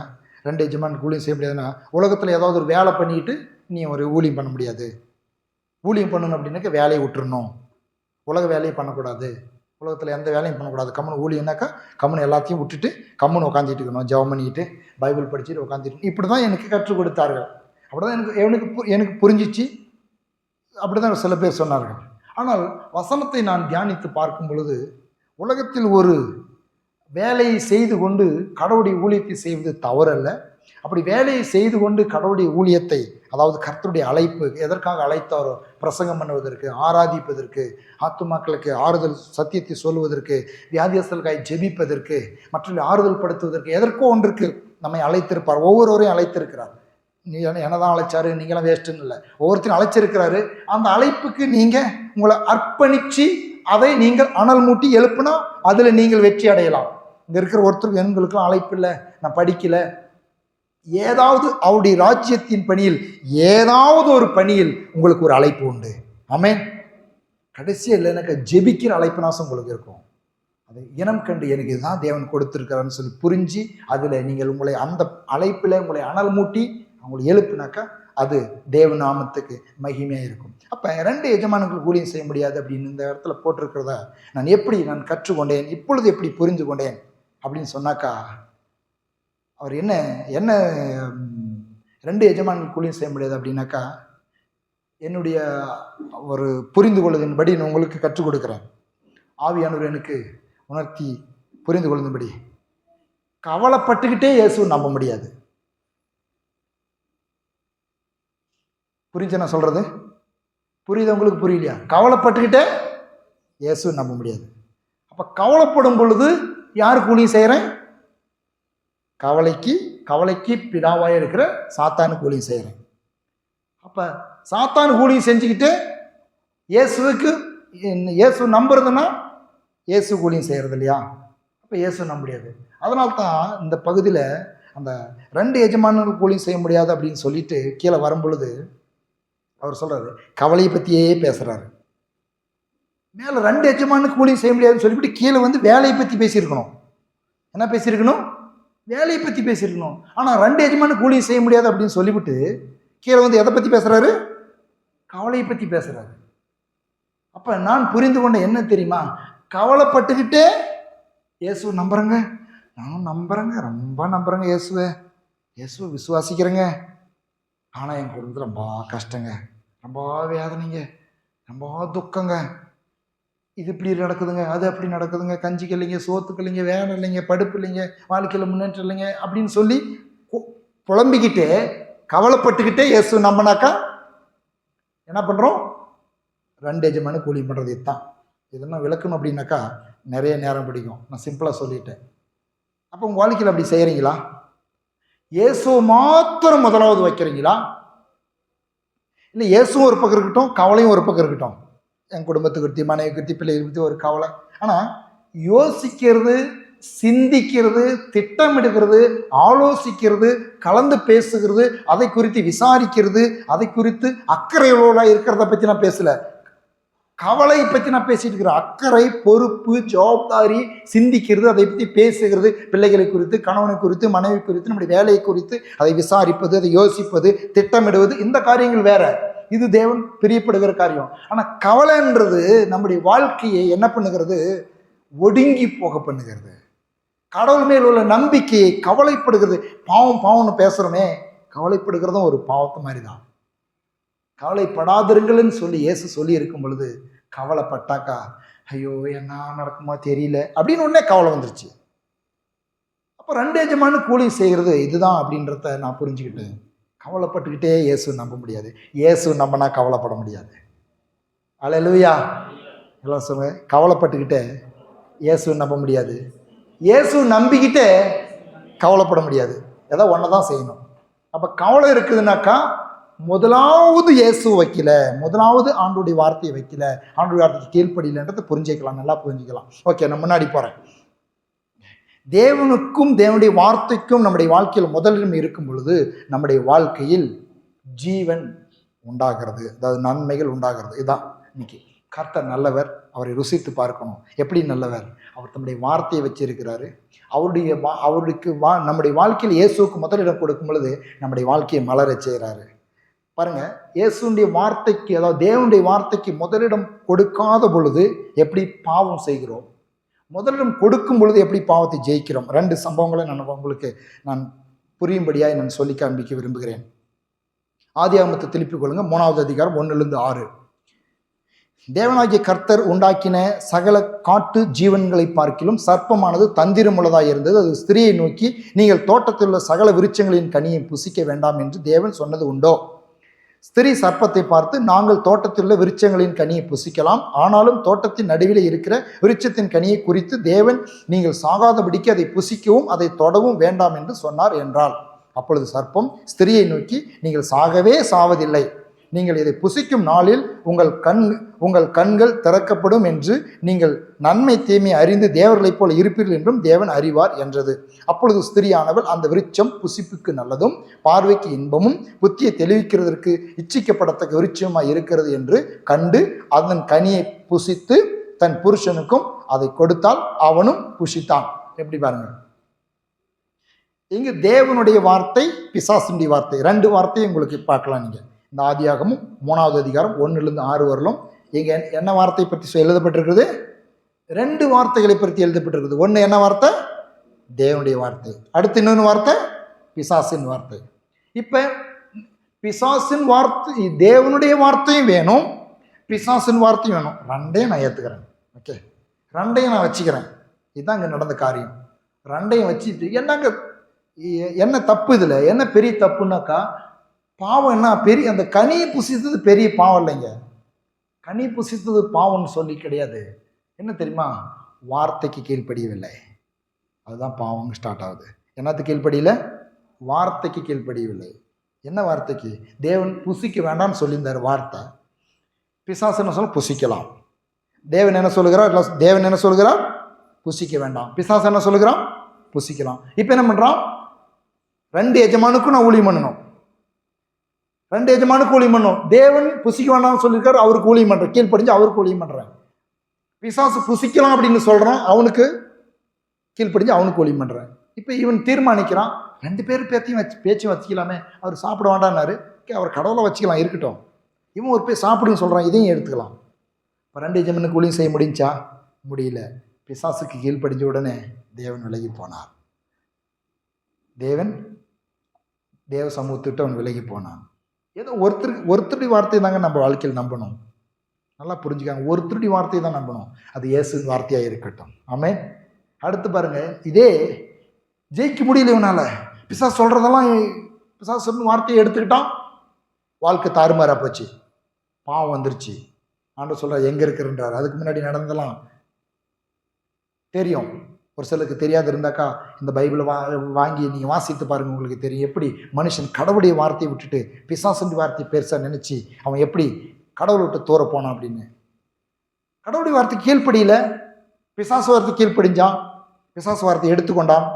2 எஜமானுக்கு ஊழியம் செய்ய முடியாதுன்னா, உலகத்தில் ஏதாவது ஒரு வேலை பண்ணிட்டு நீ ஒரு ஊழியம் பண்ண முடியாது. ஊழியம் பண்ணணும் அப்படின்னாக்கா வேலையை விட்டுறணும், உலக வேலையை பண்ணக்கூடாது, உலகத்தில் எந்த வேலையும் பண்ணக்கூடாது. கம்முன்னு ஊழியம்னாக்கா கம்முன்னு எல்லாத்தையும் விட்டுட்டு கம்முன்னு உட்காந்துட்டு இருக்கணும், ஜெபம் பண்ணிட்டு பைபிள் படிச்சுட்டு உட்காந்துட்டு. இப்படி தான் எனக்கு கற்றுக் கொடுத்தார்கள். அப்படி தான் எனக்கு புரிஞ்சிச்சு. அப்படி தான் சில பேர் சொன்னார்கள். ஆனால் வசனத்தை நான் தியானித்து பார்க்கும் பொழுது, உலகத்தில் ஒரு வேலையை செய்து கொண்டு கடவுளுடைய ஊழியத்தை செய்வது தவறல்ல. அப்படி வேலையை செய்து கொண்டு கடவுளுடைய ஊழியத்தை, அதாவது கர்த்தருடைய அழைப்பு, எதற்காக அழைத்தாரோ, பிரசங்கம் பண்ணுவதற்கு, ஆராதிப்பதற்கு, ஆத்துமாக்களுக்கு ஆறுதல் சத்தியத்தை சொல்லுவதற்கு, வியாதியஸ்தலுக்காய் ஜெபிப்பதற்கு, மற்றவர்களை ஆறுதல் படுத்துவதற்கு, எதற்கோ ஒன்றுக்கு நம்மை அழைத்திருப்பார். ஒவ்வொருவரையும் அழைத்திருக்கிறார். நீ என்னதான் அழைச்சாரு, நீங்களாம் வேஸ்ட்டுன்னு இல்லை, ஒவ்வொருத்தரும் அழைச்சிருக்கிறாரு. அந்த அழைப்புக்கு நீங்கள் உங்களை அர்ப்பணித்து அதை நீங்கள் அனல் மூட்டி எழுப்புனா அதில் நீங்கள் வெற்றி அடையலாம். இங்கே இருக்கிற ஒருத்தருக்கு எங்களுக்கெல்லாம் அழைப்பு இல்லை, நான் படிக்கலை, ஏதாவது அவருடைய ராஜ்யத்தின் பணியில், ஏதாவது ஒரு பணியில் உங்களுக்கு ஒரு அழைப்பு உண்டு. ஆமென். கடைசியாக இல்லை, எனக்கு ஜெபிக்கிற அழைப்புனாசம் உங்களுக்கு இருக்கும். அதை இனம் கண்டு எனக்கு இதுதான் தேவன் கொடுத்துருக்கிறான்னு சொல்லி புரிஞ்சு அதில் நீங்கள் உங்களை அந்த அழைப்பில் உங்களை அனல் மூட்டி அவங்களை எழுப்புனாக்கா அது தேவ நாமத்துக்கு மகிமையாக இருக்கும். அப்போ 2 எஜமானங்களுக்கு ஊழியம் செய்ய முடியாது அப்படின்னு இந்த இடத்துல போட்டிருக்கிறத நான் கற்றுக்கொண்டேன், இப்பொழுது எப்படி புரிந்து கொண்டேன் அப்படின்னு சொன்னாக்கா, அவர் என்ன 2 எஜமானங்களுக்கு ஊழியம் செய்ய முடியாது அப்படின்னாக்கா, என்னுடைய ஒரு புரிந்து கொள்வதன்படி நான் உங்களுக்கு கற்றுக் கொடுக்குறேன். ஆவியானவர் எனக்கு உணர்த்தி புரிந்து கொள்ளும்படி, கவலைப்பட்டுக்கிட்டே இயேசு நம்ப முடியாது. புரிஞ்ச நான் சொல்றது? புரியுது உங்களுக்கு? புரியலையா? கவலைப்பட்டுக்கிட்டே இயேசு நம்ப முடியாது. அப்ப கவலைப்படும் பொழுது யாருக்கு ஊழியம் செய்கிறேன்? கவலைக்கு பிதாவாக இருக்கிற சாத்தானுக்கு ஊழியம் செய்கிறேன். அப்ப சாத்தானுக்கு ஊழியம் செஞ்சுக்கிட்டு இயேசு நம்புறதுன்னா இயேசு ஊழியம் செய்கிறது இல்லையா? அப்போ இயேசு நம்ப முடியாது. அதனால்தான் இந்த பகுதியில் அந்த 2 எஜமானர்களுக்கு ஊழியம் செய்ய முடியாது அப்படின்னு சொல்லிட்டு கீழே வரும்பொழுது அவர் சொல்கிறாரு, கவலையை பற்றியே பேசுகிறாரு. மேலே 2 எஜமானுக்கு ஊழியம் செய்ய முடியாதுன்னு சொல்லிவிட்டு கீழே வந்து வேலையை பற்றி பேசியிருக்கணும். என்ன பேசியிருக்கணும்? வேலையை பற்றி பேசியிருக்கணும். ஆனால் 2 எஜமானுக்கு ஊழியம் செய்ய முடியாது அப்படின்னு சொல்லிவிட்டு கீழே வந்து எதை பற்றி பேசுகிறாரு? கவலையை பற்றி பேசுகிறாரு. அப்போ நான் புரிந்து கொண்ட என்ன தெரியுமா? கவலைப்பட்டுக்கிட்டே இயேசு நம்புறேங்க, நானும் நம்புறேங்க, ரொம்ப நம்புறேங்க, இயேசுவை விசுவாசிக்கிறேங்க. ஆனால் என் குடும்பத்தில் ரொம்ப கஷ்டங்க, ரொம்ப வேதனைங்க, ரொம்ப துக்கங்க, இது இப்படி நடக்குதுங்க, அது அப்படி நடக்குதுங்க, கஞ்சிக்கு இல்லைங்க, சோத்துக்கு இல்லைங்க, வேலை இல்லைங்க, படுப்பு இல்லைங்க, வாழ்க்கையில் முன்னேற்றம் இல்லைங்க அப்படின்னு சொல்லி புலம்பிக்கிட்டே கவலைப்பட்டுக்கிட்டே இயேசு நம்பினாக்கா என்ன பண்ணுறோம்? 2 எஜமான கூலி பண்ணுறது இதுதான். இதெல்லாம் விளக்கணும் அப்படின்னாக்கா நிறைய நேரம் பிடிக்கும். நான் சிம்பிளாக சொல்லிட்டேன். அப்போ உங்கள் வாழ்க்கையில் அப்படி செய்கிறீங்களா? இயேசு மாத்திரம் முதலாவது வைக்கிறீங்களா? இல்லை இயேசுவும் ஒரு பக்கம் இருக்கட்டும், கவலையும் ஒரு பக்கம் இருக்கட்டும். என் குடும்பத்தை குறித்து, மனைவி குறித்து, பிள்ளைகளை குறித்து ஒரு கவலை. ஆனால் யோசிக்கிறது, சிந்திக்கிறது, திட்டமிடுகிறது, ஆலோசிக்கிறது, கலந்து பேசுகிறது, அதை குறித்து விசாரிக்கிறது, அதை குறித்து அக்கறையோட இருக்கிறத பற்றி நான் பேசல. கவலை பற்றி நான் பேசிட்டு இருக்கிறேன். அக்கறை, பொறுப்பு, ஜவாப்தாரி, சிந்திக்கிறது, அதை பற்றி பேசுகிறது, பிள்ளைகளை குறித்து, கணவனை குறித்து, மனைவி குறித்து, நம்முடைய வேலையை குறித்து அதை விசாரிப்பது, அதை யோசிப்பது, திட்டமிடுவது, இந்த காரியங்கள் வேற. இது தேவன் பிரியப்படுகிற காரியம். ஆனால் கவலைன்றது நம்முடைய வாழ்க்கையை என்ன பண்ணுகிறது? ஒடுங்கி போக பண்ணுகிறது. கடவுள் மேல் உள்ள நம்பிக்கையை கவலைப்படுகிறது. பாவம் பாவம்னு பேசுகிறோமே, கவலைப்படுகிறதும் ஒரு பாவத்தை மாதிரி தான். கவலைப்படாதிருங்கள்னு சொல்லி இயேசு சொல்லி இருக்கும் பொழுது கவலைப்பட்டாக்கா ஐயோ என்ன நடக்குமா தெரியல அப்படின்னு உடனே கவலை வந்துருச்சு. அப்போ 2 எஜமான கூலி செய்கிறது இதுதான் அப்படின்றத நான் புரிஞ்சுக்கிட்டேன். கவலைப்பட்டுக்கிட்டே இயேசு நம்ப முடியாது. இயேசு நம்பினா கவலைப்பட முடியாது. அல்லேலூயா. எல்லாம் சொல்லுங்க, கவலைப்பட்டுக்கிட்டே இயேசு நம்ப முடியாது. இயேசு நம்பிக்கிட்டே கவலைப்பட முடியாது. ஏதோ ஒன்று தான் செய்யணும். அப்போ கவலை இருக்குதுன்னாக்கா முதலாவது இயேசு வைக்கல, முதலாவது ஆண்டுடைய வார்த்தையை வைக்கல, ஆண்டுடைய வார்த்தைக்கு கீழ்ப்படியிலன்றதை புரிஞ்சுக்கலாம், நல்லா புரிஞ்சுக்கலாம். ஓகே, நான் முன்னாடி போகிறேன். தேவனுக்கும் தேவனுடைய வார்த்தைக்கும் நம்முடைய வாழ்க்கையில் முதலிடம் இருக்கும் பொழுது நம்முடைய வாழ்க்கையில் ஜீவன் உண்டாகிறது, அதாவது நன்மைகள் உண்டாகிறது. இதுதான் இன்னைக்கு. கர்த்தர் நல்லவர், அவரை ருசித்து பார்க்கணும். எப்படி நல்லவர்? அவர் தம்முடைய வார்த்தையை வச்சிருக்கிறாரு. அவருக்கு நம்முடைய வாழ்க்கையில் இயேசுக்கு முதலிடம் கொடுக்கும் பொழுது நம்முடைய வாழ்க்கையை மலரச் செய்கிறாரு. பாருங்க, இயேசுடைய வார்த்தைக்கு, அதாவது தேவனுடைய வார்த்தைக்கு முதலிடம் கொடுக்காத பொழுது எப்படி பாவம் செய்கிறோம், முதலிடம் கொடுக்கும் பொழுது எப்படி பாவத்தை ஜெயிக்கிறோம். 2 சம்பவங்களை உங்களுக்கு நான் புரியும்படியாக நான் சொல்லி காண்பிக்க விரும்புகிறேன். ஆதியாகமத்தை திருப்பிக் கொள்ளுங்க, 3வது அதிகாரம் 1-6. தேவனாகிய கர்த்தர் உண்டாக்கின சகல காட்டு ஜீவன்களை பார்க்கிலும் சர்ப்பமானது தந்திரமுள்ளதாக இருந்தது. அது ஸ்திரியை நோக்கி, நீங்கள் தோட்டத்தில் உள்ள சகல விருட்சங்களின் கனியை புசிக்க வேண்டாம் என்று தேவன் சொன்னது உண்டோ? ஸ்திரீ சர்ப்பத்தை பார்த்து, நாங்கள் தோட்டத்தில் உள்ள விருட்சங்களின் கனியை புசிக்கலாம், ஆனாலும் தோட்டத்தின் நடுவில் இருக்கிற விருட்சத்தின் கனியை குறித்து தேவன் நீங்கள் சாகாதபடிக்கு அதை புசிக்கவும் அதை தொடவும் வேண்டாம் என்று சொன்னார் என்றாள். அப்பொழுது சர்ப்பம் ஸ்திரியை நோக்கி, நீங்கள் சாகவே சாவதில்லை, நீங்கள் இதை புசிக்கும் நாளில் உங்கள் கண்கள் திறக்கப்படும் என்று நீங்கள் நன்மை தீமை அறிந்து தேவர்களைப் போல இருப்பீர்கள் என்றும் தேவன் அறிவார் என்றது. அப்பொழுது ஸ்திரியானவள், அந்த விருட்சம் புசிப்புக்கு நல்லதும் பார்வைக்கு இன்பமும் புத்தியை தெளிவிக்கிறதற்கு இச்சிக்கப்படத்தக்க விருட்சமாய் இருக்கிறது என்று கண்டு அதன் கனியை புசித்து தன் புருஷனுக்கும் அதை கொடுத்தால் அவனும் புசித்தான். எப்படி பாருங்க, இங்கு தேவனுடைய வார்த்தை, பிசாசுடைய வார்த்தை, 2 வார்த்தையும் உங்களுக்கு பார்க்கலாம். நீங்கள் இந்த ஆதியாகமும் 3வது அதிகாரம் 1-6 வரலும் இங்க என்ன வார்த்தை பற்றி எழுதப்பட்டிருக்கிறது? 2 வார்த்தைகளை பற்றி எழுதப்பட்டிருக்கிறது. ஒன்று என்ன வார்த்தை? தேவனுடைய வார்த்தை. அடுத்து இன்னொன்று வார்த்தை பிசாசின் வார்த்தை. இப்ப பிசாசின் வார்த்தை, தேவனுடைய வார்த்தையும் வேணும், பிசாசின் வார்த்தையும் வேணும். 2ஐயும் நான் ஏற்றுக்கிறேன். ஓகே, 2ஐயும் நான் வச்சுக்கிறேன். இதுதான் இங்கே நடந்த காரியம். 2ஐயும் வச்சுட்டு என்ன தப்பு இதில்? என்ன பெரிய தப்புனாக்கா, பாவம் என்ன பெரிய, அந்த கனியை புசித்தது பெரிய பாவம் இல்லைங்க. கனி புசித்தது பாவம்னு சொல்லி கிடையாது. என்ன தெரியுமா? வார்த்தைக்கு கீழ்ப்படியவில்லை, அதுதான் பாவம் ஸ்டார்ட் ஆகுது. என்னத்துக்கு கீழ்ப்படியல? வார்த்தைக்கு கீழ்ப்படியவில்லை. என்ன வார்த்தைக்கு? தேவன் புசிக்க வேண்டாம்னு சொல்லியிருந்தார் வார்த்தை. பிசாசு என்ன சொல்ல? புசிக்கலாம். தேவன் என்ன சொல்லுகிறார்? தேவன் என்ன சொல்லுகிறார்? புசிக்க வேண்டாம். பிசாசு என்ன சொல்லுகிறான்? புசிக்கலாம். இப்போ என்ன பண்ணுறான்? 2 எஜமானுக்கும் நான் ஊழியம் பண்ணணும், 2 எஜமானுக்கு ஊழியம் பண்ணணும். தேவன் புசிக்க வேண்டாம்னு சொல்லியிருக்காரு, அவருக்கு ஊழியம் பண்ணுறேன், கீழ்ப்படிஞ்சு அவருக்கு ஊழியம் பண்ணுறேன். பிசாசு புசிக்கலாம் அப்படின்னு சொல்கிறான், அவனுக்கு கீழ்ப்படிஞ்சு அவனுக்கு ஊழியம் பண்ணுறேன். இப்போ இவன் தீர்மானிக்கிறான், 2 பேர் பேச்சையும் வச்சுக்கலாமே, அவர் சாப்பிட வேண்டான்னாரு, அவர் கடவுளை வச்சுக்கலாம், இருக்கட்டும். இவன் ஒரு பேர் சாப்பிடுன்னு சொல்கிறான், இதையும் எடுத்துக்கலாம். இப்போ 2 எஜமானுக்கு ஊழியம் செய்ய முடிஞ்சா? முடியல. பிசாசுக்கு கீழ்ப்படிஞ்ச உடனே தேவன் விலகி போனார். தேவ சமூகத்திட்டு அவன் விலகி போனான். ஏதோ ஒருத்தருடைய வார்த்தை தாங்க நம்ம வாழ்க்கையில் நம்பணும். நல்லா புரிஞ்சுக்காங்க. ஒருத்தருடைய வார்த்தையை தான் நம்பணும், அது இயேசுவின் வார்த்தையாக இருக்கட்டும். ஆமென். அடுத்து பாருங்க, இதே ஜெயிக்க முடியல இவனால, பிசாசு சொல்றதெல்லாம் பிசாசு சொன்ன வார்த்தையை எடுத்துக்கிட்டான், வாழ்க்கை தாறுமாறா போச்சு, பாவம் வந்துருச்சு. ஆண்டவர் சொல்றார் எங்க இருக்கிறன்றார். அதுக்கு முன்னாடி நடந்ததெல்லாம் தெரியும். ஒரு சிலருக்கு தெரியாது இருந்தாக்கா இந்த பைபிளை வாங்கி நீங்கள் வாசித்து பாருங்கள், உங்களுக்கு தெரியும் எப்படி மனுஷன் கடவுளுடைய வார்த்தையை விட்டுட்டு பிசாசுடைய வார்த்தையை பெருசாக நினச்சி அவன் எப்படி கடவுளை விட்டு தூர போனான் அப்படின்னு. கடவுளுடைய வார்த்தை கீழ்ப்படியில் பிசாசு வார்த்தை கீழ்ப்படிஞ்சான், பிசாசு வார்த்தையை எடுத்துக்கொண்டான்,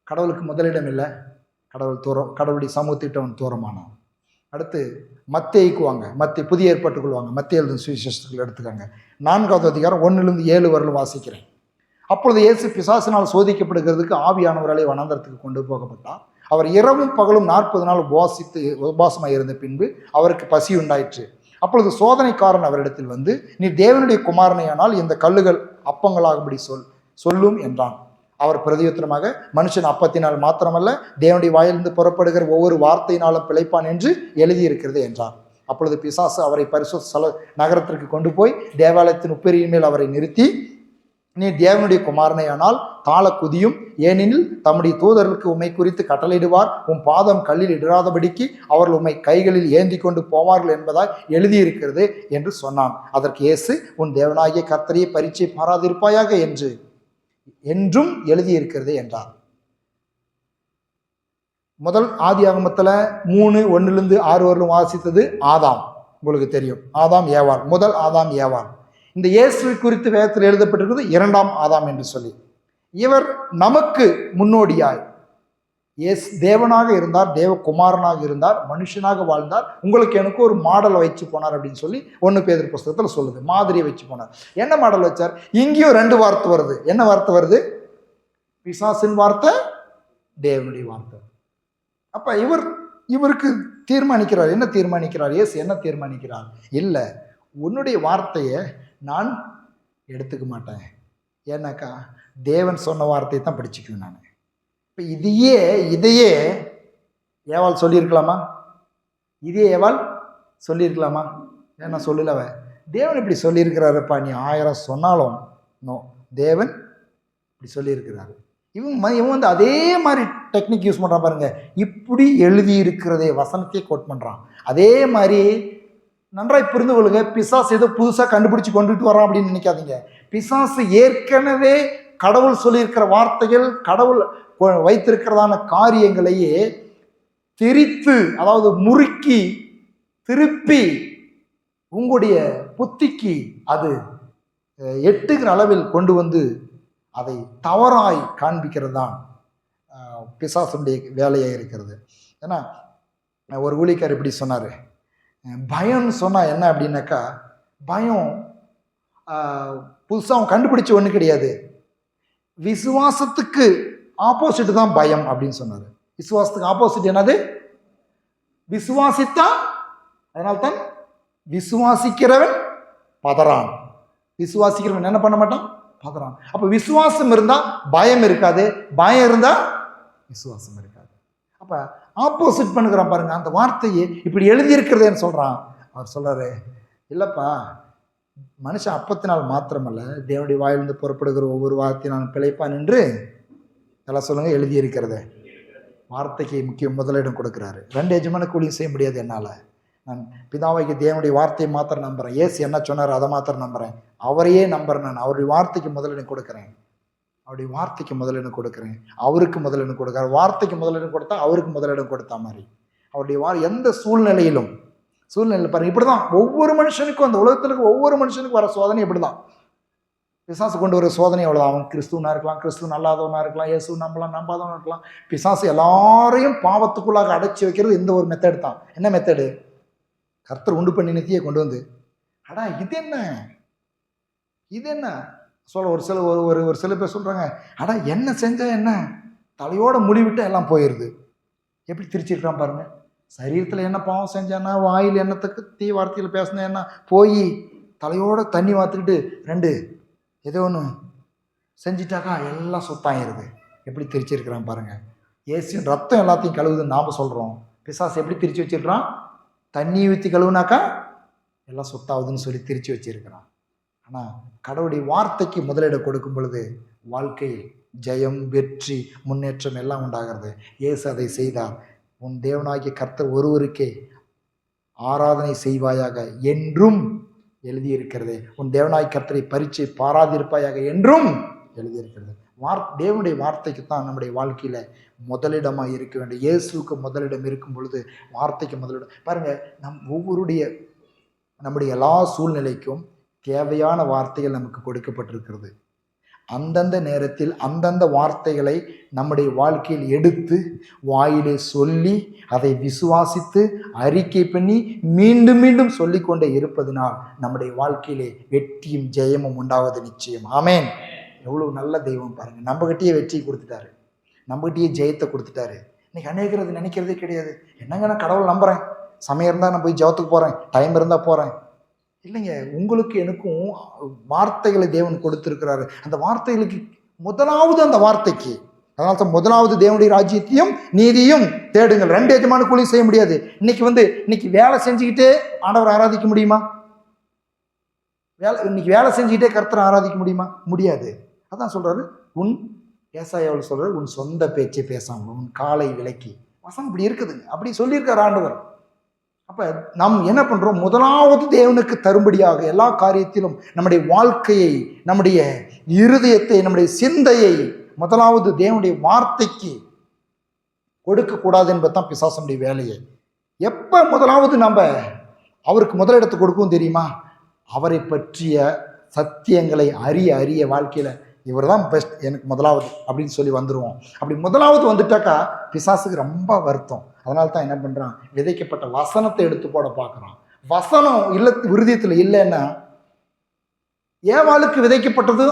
கடவுளுக்கு முதலிடம் இல்லை, கடவுளுடைய சமூகத்திட்ட அவன் தூரமானான். அடுத்து மத்தேயுக்கு வாங்க, புதிய ஏற்பாட்டுக்குள் மத்தேயு எழுதின சுவிசேஷத்துக்குள் எடுத்துக்காங்க. 4வது அதிகாரம் 1-7 வரலும் வாசிக்கிறேன். அப்பொழுது இயேசு பிசாசினால் சோதிக்கப்படுகிறதுக்கு ஆவியானவராலே வனாந்தரத்துக்கு கொண்டு போகப்பட்டார். அவர் இரவும் பகலும் 40 நாள் உபவாசமாக இருந்த பின்பு அவருக்கு பசி உண்டாயிற்று. அப்பொழுது சோதனைக்காரன் அவரிடத்தில் வந்து, நீ தேவனுடைய குமாரனையானால் இந்த கல்லுகள் அப்பங்களாகும்படி சொல்லும் என்றான். அவர் பிரதியுத்தரமாக, மனுஷன் அப்பத்தினால் மாத்திரமல்ல தேவனுடைய வாயிலிருந்து புறப்படுகிற ஒவ்வொரு வார்த்தையினாலும் பிழைப்பான் என்று எழுதியிருக்கிறது என்றார். அப்பொழுது பிசாசு அவரை பரிசுத்த நகரத்திற்கு கொண்டு போய் தேவாலயத்தின் உப்பரியின் மேல் அவரை நிறுத்தி, நீ தேவனுடைய குமாரனையானால் தாள குதியும், ஏனெனில் தம்முடைய தூதர்களுக்கு உம்மை குறித்து கட்டளையிடுவார், உன் பாதம் கல்லில் இடராதபடிக்கு அவர்கள் உம்மை கைகளில் ஏந்தி கொண்டு போவார்கள் என்பதாய் எழுதியிருக்கிறது என்று சொன்னான். அதற்கு இயேசு, உன் தேவனாகிய கர்த்தரையே பரீட்சை பாராதிருப்பாயாக என்றும் எழுதியிருக்கிறது என்றார். முதல் ஆதியாகமத்தில் 3:1-6 வரலும் வாசித்தது ஆதாம், உங்களுக்கு தெரியும், ஆதாம் ஏவாள், முதல் ஆதாம் ஏவாள். இந்த இயேசுவை குறித்து வேதத்தில் எழுதப்பட்டிருக்கிறது 2ஆம் ஆதாம் என்று சொல்லி. இவர் நமக்கு முன்னோடியாய் தேவனாக இருந்தார், தேவகுமாரனாக இருந்தார், மனுஷனாக வாழ்ந்தார், உங்களுக்கு எனக்கு ஒரு மாடலை வச்சு போனார் அப்படின்னு சொல்லி 1 பேதுரு புஸ்தகத்தில் சொல்லுது. மாதிரியை வச்சு போனார். என்ன மாடல் வச்சார்? இங்கேயும் 2 வார்த்தை வருது. என்ன வார்த்தை வருது? பிசாசின் வார்த்தை, தேவனுடைய வார்த்தை. அப்ப இவருக்கு தீர்மானிக்கிறார். என்ன தீர்மானிக்கிறார்? இயேசு என்ன தீர்மானிக்கிறார்? இல்லை, உன்னுடைய வார்த்தையை நான் எடுத்துக்க மாட்டேன், ஏன்னாக்கா தேவன் சொன்ன வார்த்தையை தான் படிச்சுக்குவேன் நான். இப்போ இதையே ஏவாள் சொல்லியிருக்கலாமா? இதே ஏவாள் சொல்லியிருக்கலாமா? ஏன்னா சொல்லலவ, தேவன் இப்படி சொல்லியிருக்கிறாருப்பா, நீ 1000 சொன்னாலும் நோ, தேவன் இப்படி சொல்லியிருக்கிறாரு. இவன் வந்து அதே மாதிரி டெக்னிக் யூஸ் பண்ணுறான் பாருங்க. இப்படி எழுதி இருக்கிறதே வசனத்தையே கோட் பண்ணுறான். அதே மாதிரி நன்றாய் புரிந்து கொள்ளுங்க. பிசாசு ஏதோ புதுசாக கண்டுபிடிச்சு கொண்டுட்டு வரான் அப்படின்னு நினைக்காதீங்க. பிசாசு ஏற்கனவே கடவுள் சொல்லியிருக்கிற வார்த்தைகள், கடவுள் வைத்திருக்கிறதான காரியங்களையே திரித்து, அதாவது முறுக்கி திருப்பி உங்களுடைய புத்திக்கு அது எட்டுகிற அளவில் கொண்டு வந்து அதை தவறாய் காண்பிக்கிறது தான் பிசாசுடைய வேலையாக இருக்கிறது. ஏன்னா ஒரு ஊழியக்காரர் இப்படி சொன்னார், பயம்னு சொன்னால் என்ன அப்படின்னாக்கா, பயம் புதுசாக அவன் கண்டுபிடிச்ச ஒன்று கிடையாது, விசுவாசத்துக்கு ஆப்போசிட் தான் பயம் அப்படின்னு சொன்னார். விசுவாசத்துக்கு ஆப்போசிட் என்னது? விசுவாசித்தான். அதனால்தான் விசுவாசிக்கிறவன் பதறான். விசுவாசிக்கிறவன் என்ன பண்ண மாட்டான்? பதறான். அப்போ விசுவாசம் இருந்தால் பயம் இருக்காது, பயம் இருந்தால் விசுவாசம் இருக்காது. அப்போ ஆப்போசிட் பண்ணுகிறான் பாருங்க. அந்த வார்த்தையை இப்படி எழுதியிருக்கிறதேன்னு சொல்கிறான். அவர் சொல்கிறாரு, இல்லைப்பா, மனுஷன் அப்பத்தினால் மாத்திரமல்ல தேவனுடைய வாயிலிருந்து புறப்படுகிற ஒவ்வொரு வார்த்தையினாலும் பிழைப்பான் என்று எல்லாம் சொல்லுங்க எழுதியிருக்கிறத. வார்த்தைக்கு முக்கிய முதலிடம் கொடுக்குறாரு. 2 எஜமான கூலியும் செய்ய முடியாது என்னால். நான் பிதாவாகிய தேவனுடைய வார்த்தையை மாத்திரம் நம்புகிறேன். ஏசு என்ன சொன்னார் அதை மாத்திரம் நம்புகிறேன். அவரையே நம்புகிறேன். நான் அவருடைய வார்த்தைக்கு முதலிடம் கொடுக்குறேன். அவருடைய வார்த்தைக்கு முதலிடம் கொடுக்குறேன். அவருக்கு முதலிடம் கொடுக்குறார். வார்த்தைக்கு முதலிடம் கொடுத்தா அவருக்கு முதலிடம் கொடுத்தா மாதிரி அவருடைய எந்த சூழ்நிலை பாருங்க. இப்படி தான் ஒவ்வொரு மனுஷனுக்கும், அந்த உலகத்தில் இருக்க ஒவ்வொரு மனுஷனுக்கும் வர சோதனை இப்படி தான். பிசாசு கொண்டு வர சோதனை அவ்வளோதான். அவன் கிறிஸ்துவனாக இருக்கலாம், கிறிஸ்துவ நல்லாதவனாக இருக்கலாம், இயேசு நம்பலாம், நம்பாதவனாக இருக்கலாம். பிசாசு எல்லாரையும் பாவத்துக்குள்ளாக அடைச்சி வைக்கிறது இந்த ஒரு மெத்தட் தான். என்ன மெத்தடு? கர்த்தர் உண்டு பண்ணி நித்தியை கொண்டு வந்து, அடா இது என்ன சொல்ல ஒரு சில பேர் சொல்கிறாங்க, அடா என்ன செஞ்ச என்ன, தலையோட முடிவிட்டு எல்லாம் போயிடுது. எப்படி திரிச்சிருக்கான் பாருங்க. சரீரத்தில் என்ன பாவம் செஞ்சானா, வாயில் என்னத்துக்கு தீ வார்த்தையில் பேசினா என்ன, போய் தலையோட தண்ணி வாத்துக்கிட்டு 2 ஏதோ ஒன்று செஞ்சிட்டாக்கா எல்லாம் சுத்தாயிருது. எப்படி திரிச்சிருக்கிறான் பாருங்க. இயேசுவின் ரத்தம் எல்லாத்தையும் கழுவுதுன்னு நாம் சொல்கிறோம். பிசாசு எப்படி திரிச்சு வச்சிருக்கிறான்? தண்ணி ஊற்றி கழுவுனாக்கா எல்லாம் சொத்தாகுதுன்னு சொல்லி திரிச்சு வச்சிருக்கிறான். ஆனால் கடவுளுடைய வார்த்தைக்கு முதலிடம் கொடுக்கும் பொழுது வாழ்க்கையில் ஜெயம், வெற்றி, முன்னேற்றம் எல்லாம் உண்டாகிறது. இயேசு அதை செய்தார். உன் தேவனாகிய கர்த்தர் ஒருவருக்கே ஆராதனை செய்வாயாக என்றும் எழுதியிருக்கிறது. உன் தேவனாகிய கர்த்தரை பரீட்சை பாராதிருப்பாயாக என்றும் எழுதியிருக்கிறது. தேவனுடைய வார்த்தைக்கு தான் நம்முடைய வாழ்க்கையில் முதலிடமாக இருக்க வேண்டும். இயேசுக்கு முதலிடம் இருக்கும் பொழுது வார்த்தைக்கு முதலிடம். பாருங்கள், நம்முடைய எல்லா சூழ்நிலைக்கும் தேவையான வார்த்தைகள் நமக்கு கொடுக்கப்பட்டிருக்கிறது. அந்தந்த நேரத்தில் அந்தந்த வார்த்தைகளை நம்முடைய வாழ்க்கையில் எடுத்து வாயிலே சொல்லி அதை விசுவாசித்து அறிக்கை பண்ணி மீண்டும் மீண்டும் சொல்லிக்கொண்டே இருப்பதனால் நம்முடைய வாழ்க்கையிலே வெற்றியும் ஜெயமும் உண்டாவது நிச்சயம். ஆமேன். எவ்வளோ நல்ல தெய்வம் பாருங்கள். நம்மகிட்டயே வெற்றியை கொடுத்துட்டாரு, நம்மகிட்டயே ஜெயத்தை கொடுத்துட்டாரு. இன்னைக்கு அநேகர் அது நினைக்கிறதே கிடையாது. என்னங்க, நான் கடவுள் நம்புகிறேன், சமயம் இருந்தால் நான் போய் ஜெபத்துக்கு போகிறேன், டைம் இருந்தால் போகிறேன். இல்லைங்க, உங்களுக்கு எனக்கும் வார்த்தைகளை தேவன் கொடுத்துருக்கிறாரு. அந்த வார்த்தைகளுக்கு முதலாவது அந்த வார்த்தைக்கு, அதனால தான் முதலாவது தேவனுடைய ராஜ்யத்தையும் நீதியும் தேடுங்கள். 2 எஜமான கூலியும் செய்ய முடியாது. இன்னைக்கு வேலை செஞ்சுக்கிட்டே ஆண்டவர் ஆராதிக்க முடியுமா? இன்னைக்கு வேலை செஞ்சுக்கிட்டே கர்த்தரை ஆராதிக்க முடியுமா? முடியாது. அதான் சொல்றாரு, உன் ஏசாயாவில் சொல்றாரு, உன் சொந்த பேச்சை பேசாமல் உன் காலை விலக்கி. வசனம் இப்படி இருக்குதுங்க, அப்படி சொல்லியிருக்காரு ஆண்டவர். அப்போ நாம் என்ன பண்ணுறோம்? முதலாவது தேவனுக்கு தரும்படியாக எல்லா காரியத்திலும் நம்முடைய வாழ்க்கையை, நம்முடைய இருதயத்தை, நம்முடைய சிந்தையை முதலாவது தேவனுடைய வார்த்தைக்கு கொடுக்கக்கூடாது என்பதுதான் பிசாசனுடைய வேலையை. எப்போ முதலாவது நம்ம அவருக்கு முதலிடத்தை கொடுக்கவும் தெரியுமா? அவரை பற்றிய சத்தியங்களை அறிய வாழ்க்கையில் இவர் தான் பெஸ்ட், எனக்கு முதலாவது அப்படின்னு சொல்லி வந்துடுவோம். அப்படி முதலாவது வந்துட்டாக்கா பிசாசுக்கு ரொம்ப வருத்தம். அதனால தான் என்ன பண்ணுறான்? விதைக்கப்பட்ட வசனத்தை எடுத்து போட பார்க்குறான். வசனம் விருதியத்தில் இல்லைன்னா, ஏவாளுக்கு விதைக்கப்பட்டது,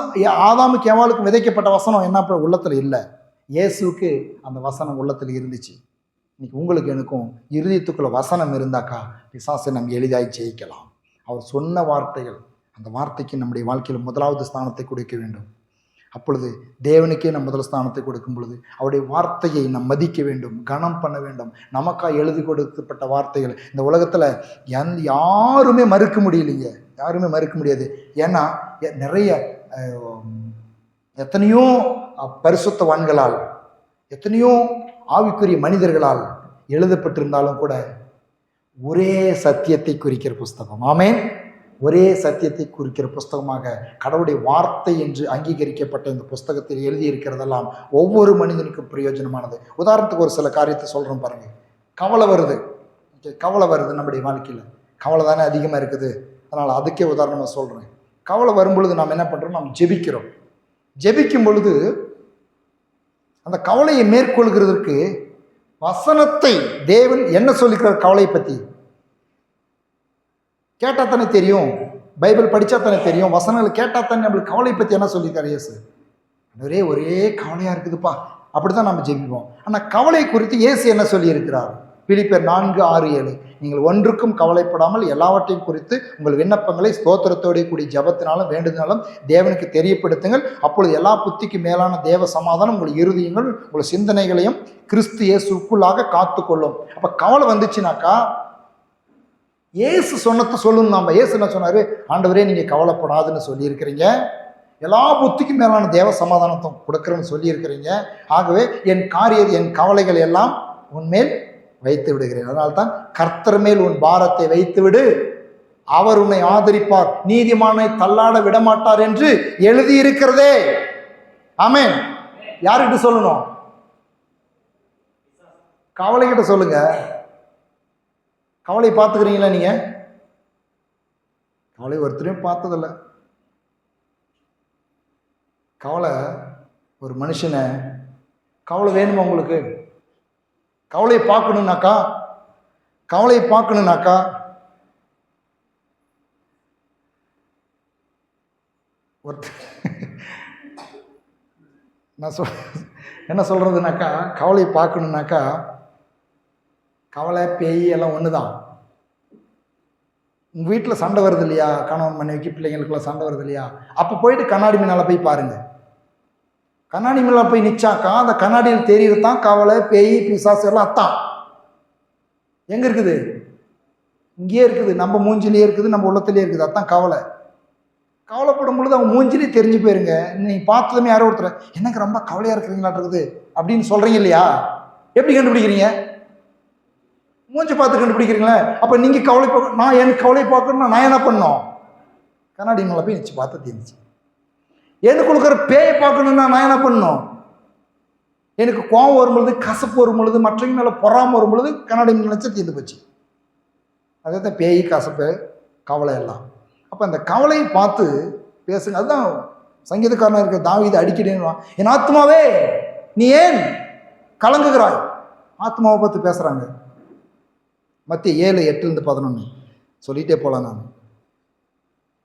ஆதாமுக்கு ஏவாளுக்கு விதைக்கப்பட்ட வசனம் என்ன உள்ளத்தில் இல்லை. இயேசுக்கு அந்த வசனம் உள்ளத்தில் இருந்துச்சு. இன்னைக்கு உங்களுக்கு எனக்கும் இருதயத்துக்குள்ள வசனம் இருந்தாக்கா பிசாசை நம்ம எளிதாய் ஜெயிக்கலாம். அவர் சொன்ன வார்த்தைகள், அந்த வார்த்தைக்கு நம்முடைய வாழ்க்கையில் முதலாவது ஸ்தானத்தை கொடுக்க வேண்டும். அப்பொழுது தேவனுக்கே நம் முதல் ஸ்தானத்தை கொடுக்கும் பொழுது அவருடைய வார்த்தையை நாம் மதிக்க வேண்டும், கனம் பண்ண வேண்டும். நமக்காக எழுதி கொடுக்கப்பட்ட வார்த்தைகள் இந்த உலகத்தில் யாருமே மறுக்க முடியலைங்க, யாருமே மறுக்க முடியாது. ஏன்னா நிறைய எத்தனையோ பரிசுத்தவான்களால், எத்தனையோ ஆவிக்குரிய மனிதர்களால் எழுதப்பட்டிருந்தாலும் கூட ஒரே சத்தியத்தை குறிக்கிற புஸ்தகம். ஆமேன். ஒரே சத்தியத்தை குறிக்கிற புஸ்தகமாக கடவுளுடைய வார்த்தை என்று அங்கீகரிக்கப்பட்ட இந்த புஸ்தகத்தில் எழுதியிருக்கிறதெல்லாம் ஒவ்வொரு மனிதனுக்கும் பிரயோஜனமானது. உதாரணத்துக்கு ஒரு சில காரியத்தை சொல்கிறோம் பாருங்கள். கவலை வருது நம்முடைய வாழ்க்கையில். கவலை தானே அதிகமாக இருக்குது. அதனால் அதுக்கே உதாரணமாக சொல்கிறேன். கவலை வரும் பொழுது நாம் என்ன பண்ணுறோம்? நாம் ஜெபிக்கிறோம். ஜெபிக்கும் பொழுது அந்த கவலையை மேற்கொள்கிறதுக்கு வசனத்தை தேவன் என்ன சொல்லிக்கிறார் கவலையை பற்றி கேட்டால் தானே தெரியும். பைபிள் படித்தா தானே தெரியும். வசனங்கள் கேட்டால் தானே நம்மளுக்கு கவலை பற்றி என்ன சொல்லியிருக்காரு இயேசு. ஒரே கவலையாக இருக்குதுப்பா, அப்படி தான் நம்ம ஜெபிப்போம். ஆனால் கவலை குறித்து இயேசு என்ன சொல்லியிருக்கிறார்? பிலிப்பியர் 4:6-7, நீங்கள் ஒன்றுக்கும் கவலைப்படாமல் எல்லாவற்றையும் குறித்து உங்கள் விண்ணப்பங்களை ஸ்தோத்திரத்தோடு கூடிய ஜபத்தினாலும் வேண்டுதனாலும் தேவனுக்கு தெரியப்படுத்துங்கள். அப்பொழுது எல்லா புத்திக்கு மேலான தேவ சமாதானம் உங்கள் இருதயங்கள் உங்கள் சிந்தனைகளையும் கிறிஸ்து இயேசுக்குள்ளாக காத்துக்கொள்ளும். அப்போ கவலை வந்துச்சுனாக்கா இயேசு சொன்னதை சொல்லணும். நம்ம இயேசு என்ன சொன்னார்? ஆண்டவரே நீங்கள் கவலைப்படாதுன்னு சொல்லியிருக்கிறீங்க, எல்லா புத்திக்கும் மேலான தேவ சமாதானத்தை கொடுக்குறேன்னு சொல்லியிருக்கிறீங்க. ஆகவே என் கவலைகள் எல்லாம் உன்மேல் வைத்து விடுகிறேன். அதனால்தான் கர்த்தர் மேல் உன் பாரத்தை வைத்து விடு, அவர் உன்னை ஆதரிப்பார், நீதிமானை தள்ளாட விடமாட்டார் என்று எழுதியிருக்கிறதே. ஆமென். யாருக்கிட்ட சொல்லணும்? கவலைகிட்ட சொல்லுங்க. கவலை பார்த்துக்கிறீங்களா? நீங்கள் கவலை ஒருத்தரையும் பார்த்ததில்ல. கவலை ஒரு மனுஷனை, கவலை வேணுமா உங்களுக்கு? கவலையை பார்க்கணுன்னாக்கா நான் என்ன சொல்கிறதுனாக்கா, கவலையை பார்க்கணுன்னாக்கா கவலை பேய் எல்லாம் ஒன்று தான். உங்கள் வீட்டில் சண்டை வருது இல்லையா, கணவன் மனைவிக்கு பிள்ளைங்களுக்குலாம் சண்டை வருது இல்லையா, அப்போ போயிட்டு கண்ணாடி முன்னால் போய் பாருங்கள். கண்ணாடி முன்னால் போய் நிச்சாக்கா அந்த கண்ணாடியில் தெரியுது தான் கவலை பேய் பிசாசு எல்லாம். அத்தான் எங்கே இருக்குது? இங்கேயே இருக்குது, நம்ம மூஞ்சிலேயே இருக்குது, நம்ம உள்ளத்திலே இருக்குது. அதுதான் கவலை. கவலைப்படும் பொழுது அவங்க மூஞ்சிலே தெரிஞ்சு போயிருங்க. நீங்கள் பார்த்ததுமே யாரோ ஒருத்தர் எனக்கு ரொம்ப கவலையாக இருக்கிறீங்களாட்டு அப்படின்னு சொல்கிறீங்க இல்லையா? எப்படி கண்டுபிடிக்கிறீங்க? மூஞ்சி பார்த்து கண்டுபிடிக்கிறீங்களே. அப்போ நீங்கள் கவலை நான் எனக்கு கவலை பார்க்கணும்னா நான் என்ன பண்ணோம்? கண்ணாடி மேலே போய் நினச்சி பார்த்து தீர்ந்துச்சு. எனக்கு கொடுக்குற பேயை பார்க்கணுன்னா நான் என்ன பண்ணணும்? எனக்கு கோவம் வரும் பொழுது, கசப்பு வரும் பொழுது, மற்றவங்க மேலே பொறாமல் வரும் பொழுது கண்ணாடி நினச்சி தீர்ந்து போச்சு. அதே தான் பேய், கசப்பு, கவலை எல்லாம். அப்போ அந்த கவலையை பார்த்து பேசுங்க. அதுதான் சங்கீதக்காரனாக இருக்க தாவீது அடிக்கடி என் ஆத்மாவே நீ ஏன் கலங்குகிறாய்? ஆத்மாவை பார்த்து பேசுகிறாங்க. மத்திய 7:8-11 சொல்லிகிட்டே போகலாம் நான்.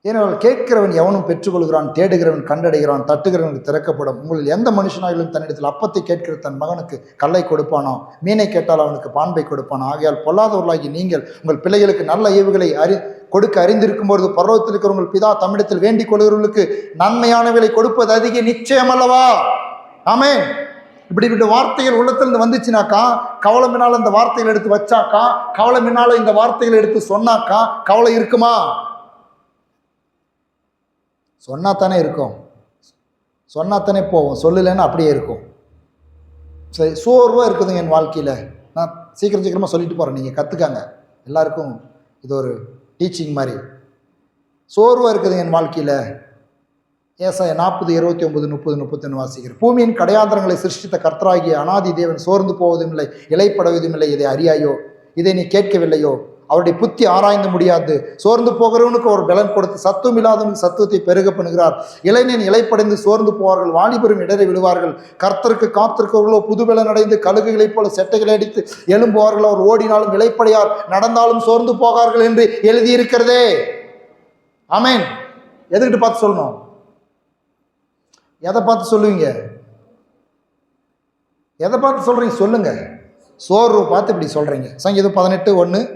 ஏனென்றால் கேட்கிறவன் எவனும் பெற்றுக்கொள்கிறான், தேடுகிறவன் கண்டடைகிறான், தட்டுகிறவனுக்கு திறக்கப்படும். உங்களில் எந்த மனுஷனாயிலும் தன்னிடத்தில் அப்பத்தை கேட்கிற தன் மகனுக்கு கல்லை கொடுப்பானோ, மீனை கேட்டால் அவனுக்கு பான்பை கொடுப்பானோ. ஆகையால் பொல்லாதவர்களாகி நீங்கள் உங்கள் பிள்ளைகளுக்கு நல்ல ஈவுகளை கொடுக்க அறிந்திருக்கும் பொழுது பரலோகத்தில் இருக்கிற உங்கள் பிதா தம்மிடத்தில் வேண்டிக் கொள்கிறவர்களுக்கு நன்மையானவைகளை கொடுப்பது அதிக நிச்சயம் அல்லவா? ஆமென். இப்படிப்பட்ட வார்த்தைகள் உள்ளத்திலிருந்து வந்துச்சுனாக்கா, கவலை முன்னால் இந்த வார்த்தைகள் எடுத்து வச்சாக்கா, கவலை முன்னால இந்த வார்த்தைகள் எடுத்து சொன்னாக்கா கவலை இருக்குமா? சொன்னாத்தானே இருக்கும், சொன்னாத்தானே போவோம், சொல்லலைன்னா அப்படியே இருக்கும். சரி, சோர்வாக இருக்குதுங்க என் வாழ்க்கையில். நான் சீக்கிரமாக சொல்லிட்டு போகிறேன், நீங்கள் கற்றுக்காங்க. எல்லாருக்கும் இது ஒரு டீச்சிங் மாதிரி. சோர்வாக இருக்குதுங்க என் வாழ்க்கையில். ஏசாயா 40:29-30-31 வாசிக்கிறேன். பூமியின் கடையாந்திரங்களை சிருஷ்டித்த கர்த்தராகிய அநாதி தேவன் சோர்ந்து போவதும் இல்லை, இலைப்படுவதும் இல்லை. இதை அறியாயோ? இதை நீ கேட்கவில்லையோ? அவருடைய புத்தி ஆராய்ந்து முடியாது. சோர்ந்து போகிறவனுக்கு ஒரு பலன் கொடுத்து சத்துவம் இல்லாதவனுக்கு சத்துவத்தை பெருக பண்ணுகிறார். இளைஞன் இலைப்படைந்து சோர்ந்து போவார்கள், வாலிபரும் இடரை விடுவார்கள். கர்த்தருக்கு காத்திருக்கிறவர்களோ புதுபலன் அடைந்து கழுகுகளைப் போல செட்டைகளை அடித்து எழும்புவார்கள். அவர் ஓடினாலும் இலைப்படையார், நடந்தாலும் சோர்ந்து போகார்கள் என்று எழுதியிருக்கிறதே. ஆமென். எதுக்கிட்டு பார்த்து சொல்லணும்? எதை பார்த்து சொல்லுவீங்க? எதை பார்த்து சொல்றீங்க? சொல்லுங்க. சோர்வு பார்த்து இப்படி சொல்றீங்க. சங்கீதம் 18:1-3